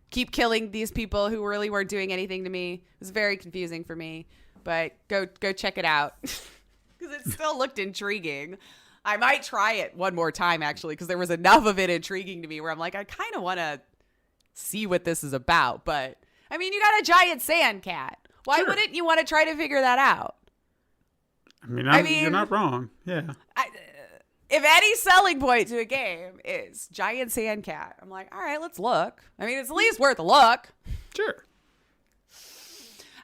keep killing these people who really weren't doing anything to me. It was very confusing for me. But go check it out. Because it still looked intriguing. I might try it one more time, actually, because there was enough of it intriguing to me where I'm like, I kind of want to see what this is about. But, I mean, you got a giant sand cat. Why wouldn't you want to try to figure that out? I mean, you're not wrong. Yeah. If any selling point to a game is giant sand cat, I'm like, all right, let's look. I mean, it's at least worth a look. Sure.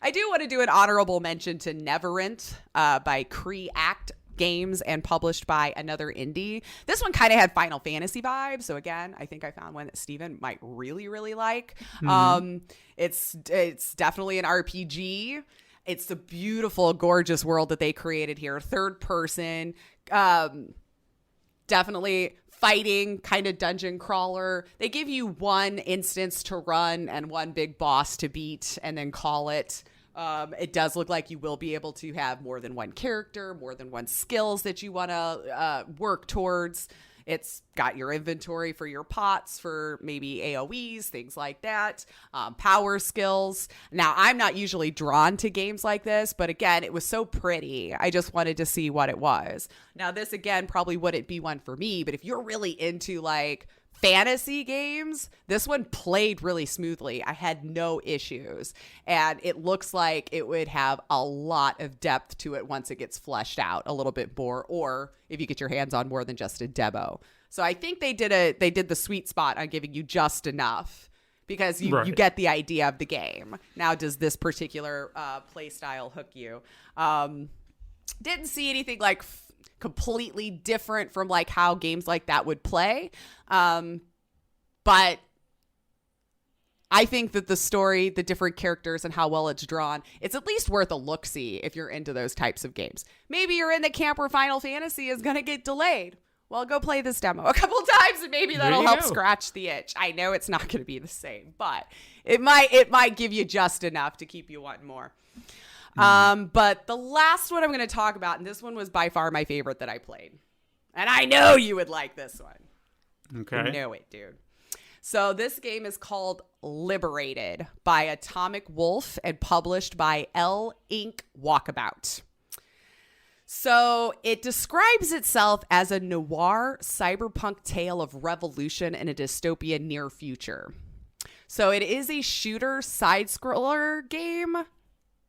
I do want to do an honorable mention to Neverint by Act Games and published by another indie. This one kind of had Final Fantasy vibes. So again, I think I found one that Steven might really, really like. It's definitely an RPG. It's the beautiful, gorgeous world that they created here. Third person, definitely fighting, kind of dungeon crawler. They give you one instance to run and one big boss to beat and then call it. It does look like you will be able to have more than one character, more than one skills that you want to work towards. It's got your inventory for your pots, for maybe AoEs, things like that, power skills. Now, I'm not usually drawn to games like this, but again, it was so pretty. I just wanted to see what it was. Now, this, again, probably wouldn't be one for me, but if you're really into, like, fantasy games, this one played really smoothly. I had no issues, and it looks like it would have a lot of depth to it once it gets fleshed out a little bit more, or if you get your hands on more than just a demo. So I think they did the sweet spot on giving you just enough, because you get the idea of the game. Now, does this particular play style hook you? Didn't see anything like completely different from like how games like that would play. But I think that the story, the different characters, and how well it's drawn, it's at least worth a look-see if you're into those types of games. Maybe you're in the camp where Final Fantasy is going to get delayed. Well, go play this demo a couple times and maybe that'll help scratch the itch. I know it's not going to be the same, but it might give you just enough to keep you wanting more. But the last one I'm going to talk about, and this one was by far my favorite that I played. And I know you would like this one. Okay. I know it, dude. So this game is called Liberated by Atomic Wolf and published by L Inc. Walkabout. So it describes itself as a noir cyberpunk tale of revolution in a dystopian near future. So it is a shooter side-scroller game,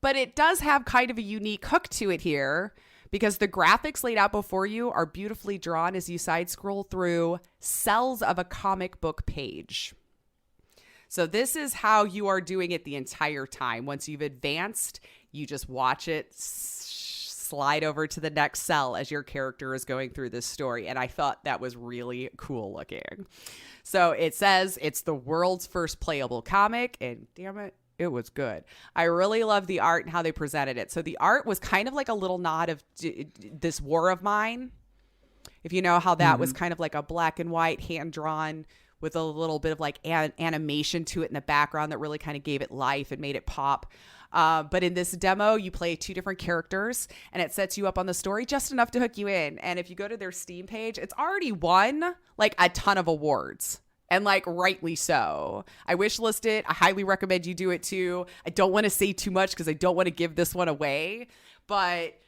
but it does have kind of a unique hook to it here because the graphics laid out before you are beautifully drawn as you side-scroll through cells of a comic book page. So this is how you are doing it the entire time. Once you've advanced, you just watch it slide over to the next cell as your character is going through this story. And I thought that was really cool looking. So it says it's the world's first playable comic, and damn it, it was good. I really love the art and how they presented it. So the art was kind of like a little nod of this War of Mine. If you know how that was kind of like a black and white hand drawn with a little bit of like animation to it in the background that really kind of gave it life and made it pop. But in this demo, you play 2 different characters and it sets you up on the story just enough to hook you in. And if you go to their Steam page, it's already won like a ton of awards. And like rightly so. I wish list it. I highly recommend you do it too. I don't want to say too much because I don't want to give this one away. But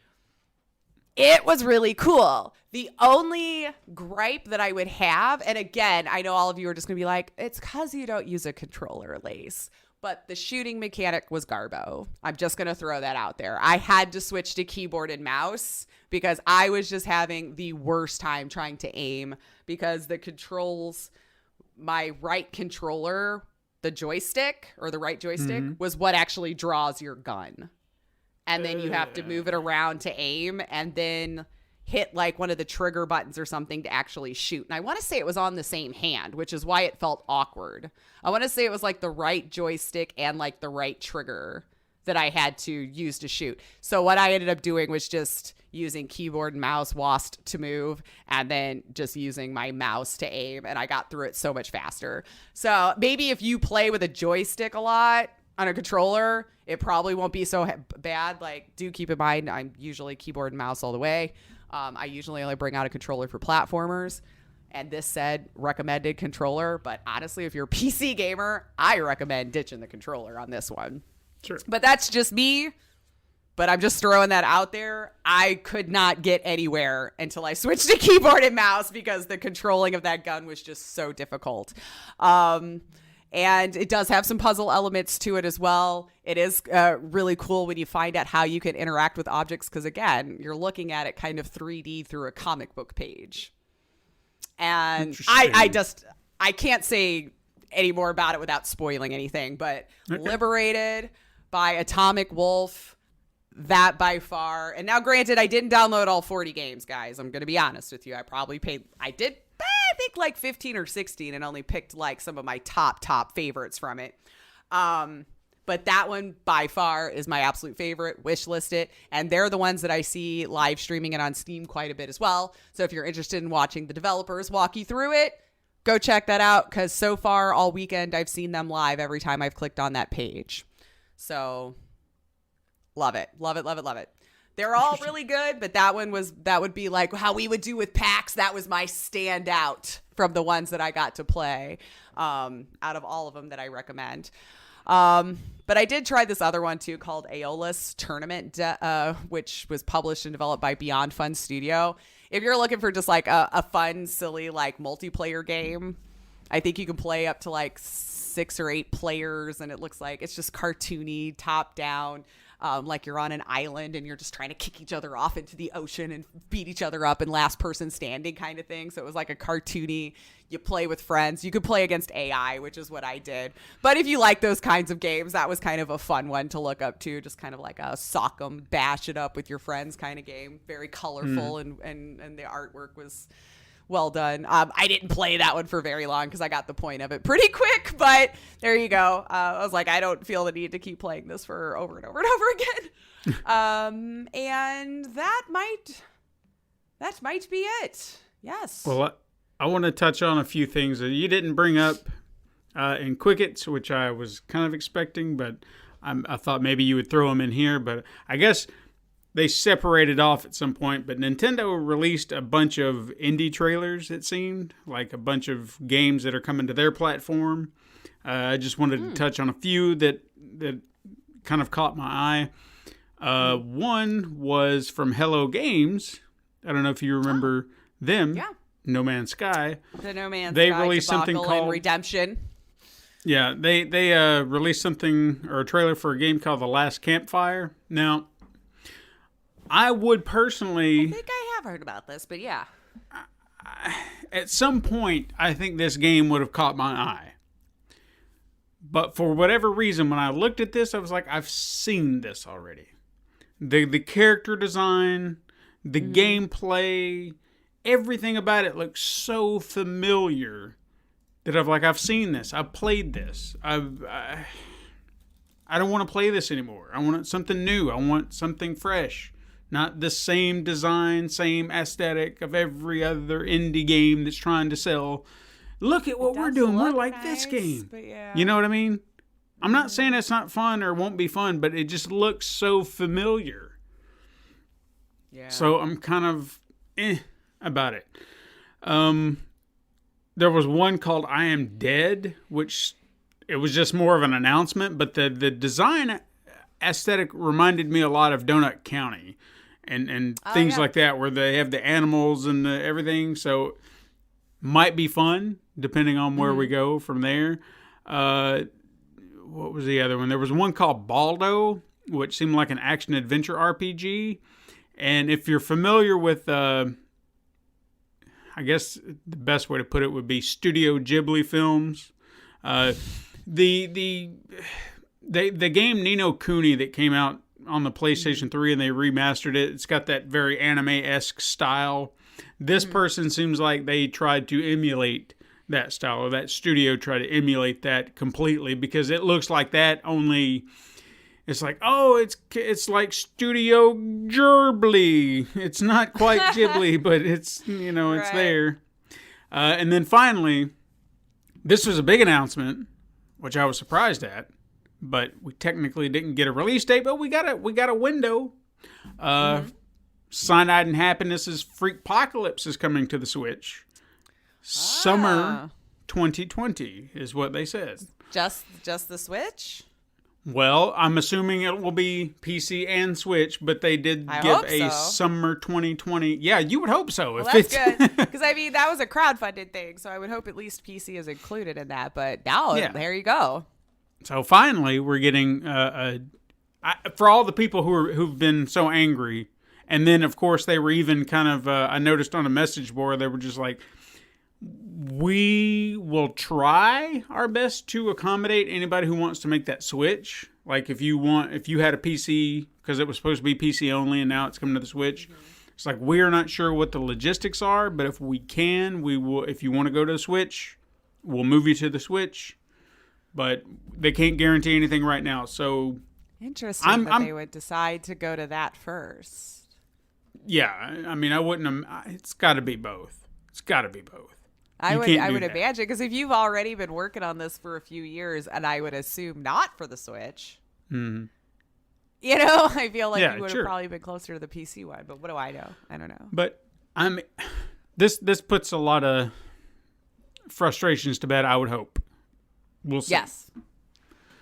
it was really cool. The only gripe that I would have, and again, I know all of you are just going to be like, it's because you don't use a controller, Lace. But the shooting mechanic was garbo. I'm just going to throw that out there. I had to switch to keyboard and mouse because I was just having the worst time trying to aim because the controls, my right controller, the joystick or the right joystick was what actually draws your gun. And then you have to move it around to aim and then hit like one of the trigger buttons or something to actually shoot. And I want to say it was on the same hand, which is why it felt awkward. I want to say it was like the right joystick and like the right trigger that I had to use to shoot. So what I ended up doing was just using keyboard and mouse WASD to move and then just using my mouse to aim. And I got through it so much faster. So maybe if you play with a joystick a lot on a controller, it probably won't be so bad. Like, do keep in mind, I'm usually keyboard and mouse all the way. I usually only bring out a controller for platformers. And this said recommended controller. But honestly, if you're a PC gamer, I recommend ditching the controller on this one. Sure. But that's just me. But I'm just throwing that out there. I could not get anywhere until I switched to keyboard and mouse because the controlling of that gun was just so difficult. And it does have some puzzle elements to it as well. It is really cool when you find out how you can interact with objects because, again, you're looking at it kind of 3D through a comic book page. And I can't say any more about it without spoiling anything, but okay. Liberated by Atomic Wolf, that by far. And now, granted, I didn't download all 40 games, guys. I'm going to be honest with you. I did I think like 15 or 16 and only picked like some of my top favorites from it. But that one by far is my absolute favorite. Wishlist it. And they're the ones that I see live streaming it on Steam quite a bit as well. So if you're interested in watching the developers walk you through it, go check that out. Because so far all weekend I've seen them live every time I've clicked on that page. So love it. Love it, love it, love it. They're all really good, but that would be like how we would do with PAX. That was my standout from the ones that I got to play out of all of them that I recommend. But I did try this other one too called Aeolus Tournament, which was published and developed by Beyond Fun Studio. If you're looking for just like a fun, silly like multiplayer game, I think you can play up to like 6 or 8 players, and it looks like it's just cartoony, top down. Like you're on an island and you're just trying to kick each other off into the ocean and beat each other up and last person standing kind of thing. So it was like a cartoony, you play with friends. You could play against AI, which is what I did. But if you like those kinds of games, that was kind of a fun one to look up to. Just kind of like a sock 'em, bash it up with your friends kind of game. Very colorful and the artwork was well done. I didn't play that one for very long because I got the point of it pretty quick, but there you go. I was like, I don't feel the need to keep playing this for over and over and over again. And that might be it. Yes. Well, I want to touch on a few things that you didn't bring up in Quickets, which I was kind of expecting, but I thought maybe you would throw them in here, but I guess they separated off at some point. But Nintendo released a bunch of indie trailers, it seemed, like a bunch of games that are coming to their platform. I just wanted to touch on a few that kind of caught my eye. One was from Hello Games. I don't know if you remember them. Yeah. No Man's Sky. The No Man's They Sky released something debacle and called Redemption. Yeah, they released something or a trailer for a game called The Last Campfire. Now, I would personally, I think I have heard about this, but yeah. at some point, I think this game would have caught my eye. But for whatever reason, when I looked at this, I was like, I've seen this already. The character design, the gameplay, everything about it looks so familiar that I've seen this. I've played this. I don't want to play this anymore. I want something new. I want something fresh. Not the same design, same aesthetic of every other indie game that's trying to sell. Look at what we're doing. We're like this game. Yeah. You know what I mean? I'm not saying it's not fun or won't be fun, but it just looks so familiar. Yeah. So I'm kind of about it. There was one called I Am Dead, which it was just more of an announcement, but the design aesthetic reminded me a lot of Donut County and things like that, where they have the animals and everything. So might be fun depending on where we go from there. What was the other one? There was one called Baldo, which seemed like an action adventure RPG. And if you're familiar with, I guess the best way to put it would be Studio Ghibli films. The game Ni no Kuni that came out on the PlayStation 3 and they remastered it. It's got that very anime-esque style. This person seems like they tried to emulate that style, or that studio tried to emulate that completely, because it looks like that, only it's like, oh, it's like Studio Ghibli. It's not quite Ghibli, but it's, it's there. And then finally, this was a big announcement, which I was surprised at, but we technically didn't get a release date, but we got a window. Cyanide and Happiness's Freakpocalypse is coming to the Switch. Summer 2020 is what they said. Just the Switch? Well, I'm assuming it will be PC and Switch, but they did give a summer 2020. Yeah, you would hope so. Well, that's good. Because, that was a crowdfunded thing, so I would hope at least PC is included in that. But now, there you go. So finally, we're getting, for all the people who've been so angry, and then, of course, they were even kind of, I noticed on a message board, they were just like, we will try our best to accommodate anybody who wants to make that switch. Like if you had a PC, because it was supposed to be PC only and now it's coming to the Switch. It's like, we're not sure what the logistics are, but if we can, we will. If you want to go to the Switch, we'll move you to the Switch. But they can't guarantee anything right now. So interesting that they would decide to go to that first. Yeah, I wouldn't have. It's got to be both. It's got to be both. I would imagine, because if you've already been working on this for a few years, and I would assume not for the Switch, I feel like you would have probably been closer to the PC one. But what do I know? I don't know. But this puts a lot of frustrations to bed, I would hope. We'll see. Yes,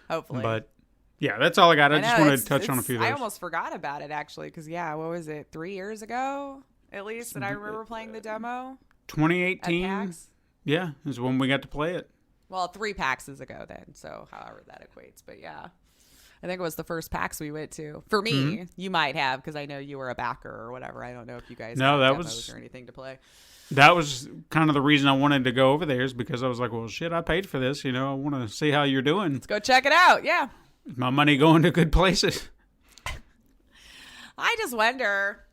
hopefully. But yeah, that's all I got. I just wanted to touch on a few of those. I almost forgot about it actually, because what was it? 3 years ago, at least, that I remember playing the demo. 2018, yeah, is when we got to play it. Well, 3 PAXs ago then, so however that equates. But yeah, I think it was the first PAX we went to. For me, you might have, because I know you were a backer or whatever. I don't know if you guys had demos or anything to play. That was kind of the reason I wanted to go over there, is because I was like, well, shit, I paid for this. I want to see how you're doing. Let's go check it out. Yeah. Is my money going to good places? I just wonder.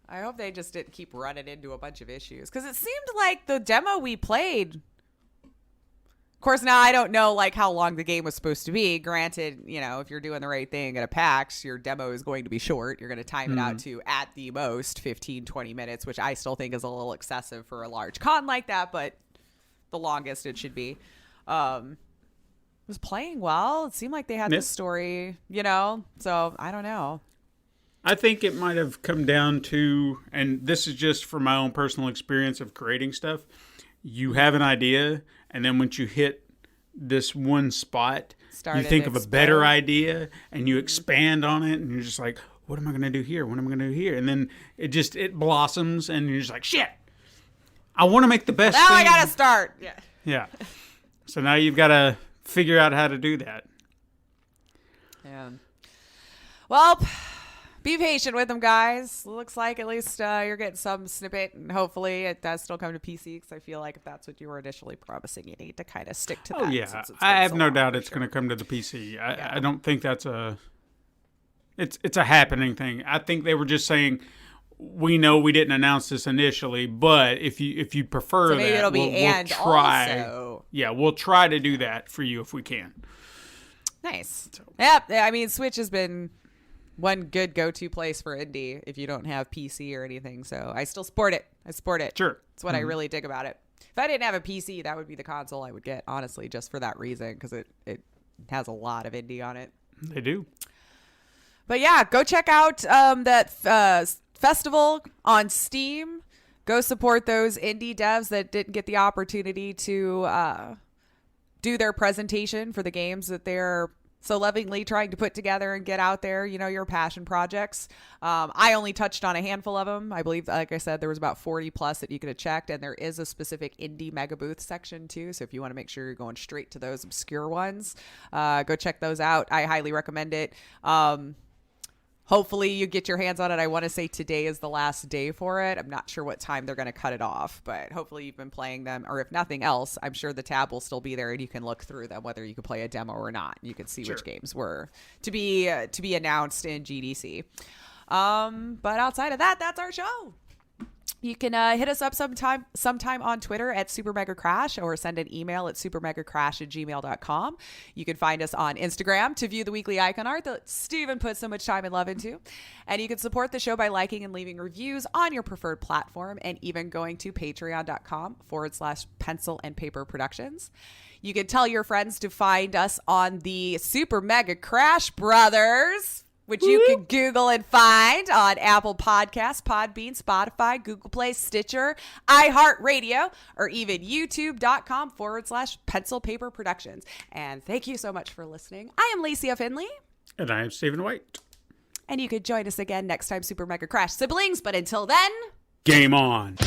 I hope they just didn't keep running into a bunch of issues, because it seemed like the demo we played. Of course, now I don't know how long the game was supposed to be. Granted, if you're doing the right thing at a PAX, your demo is going to be short. You're going to time it out to, at the most, 15, 20 minutes, which I still think is a little excessive for a large con like that, but the longest it should be. But was playing well. It seemed like they had the story, so I don't know. I think it might have come down to, and this is just from my own personal experience of creating stuff, you have an idea, and then once you hit this one spot, you think of a better idea, and you expand on it, and you're just like, what am I going to do here? What am I going to do here? And then it blossoms, and you're just like, shit, I want to make the best thing. Now I got to start. Yeah. So now you've got to figure out how to do that. Yeah. Well, be patient with them, guys. Looks like at least you're getting some snippet, and hopefully it does still come to PC, because I feel like if that's what you were initially promising, you need to kind of stick to that. Oh, yeah. I have no doubt it's going to come to the PC. I don't think that's it's a happening thing. I think they were just saying, we know we didn't announce this initially, but if you prefer so maybe that, it'll be we'll try. Also. Yeah, we'll try to do that for you if we can. Nice. Yeah, I mean, Switch has been one good go-to place for indie if you don't have PC or anything. So I still support it. Sure. It's what I really dig about it. If I didn't have a PC, that would be the console I would get, honestly, just for that reason, because it has a lot of indie on it. They do. But yeah, go check out that festival on Steam. Go support those indie devs that didn't get the opportunity to do their presentation for the games that they're so lovingly trying to put together and get out there, your passion projects. I only touched on a handful of them. I believe, like I said, there was about 40 plus that you could have checked, and there is a specific indie mega booth section too. So if you want to make sure you're going straight to those obscure ones, go check those out. I highly recommend it. Hopefully you get your hands on it. I want to say today is the last day for it. I'm not sure what time they're going to cut it off, but hopefully you've been playing them, or if nothing else, I'm sure the tab will still be there and you can look through them, whether you can play a demo or not. You can see which games were to be announced in GDC. But outside of that, that's our show. You can hit us up sometime on Twitter at SuperMegaCrash, or send an email at supermegacrash@gmail.com. You can find us on Instagram to view the weekly icon art that Steven put so much time and love into. And you can support the show by liking and leaving reviews on your preferred platform, and even going to patreon.com/pencil and paper productions. You can tell your friends to find us on the Super Mega Crash Brothers, which you can Google and find on Apple Podcasts, Podbean, Spotify, Google Play, Stitcher, iHeartRadio, or even youtube.com/Pencil Paper Productions. And thank you so much for listening. I am Laceya Finley. And I am Stephen White. And you could join us again next time, Super Mega Crash siblings. But until then, game on.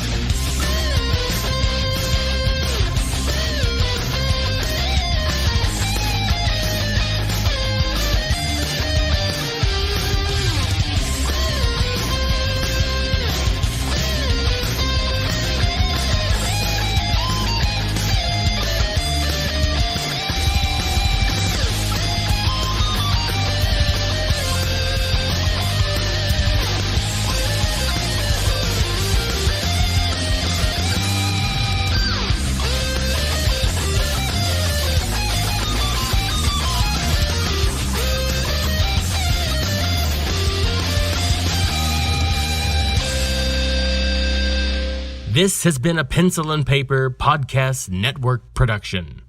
This has been a Pencil and Paper Podcast Network production.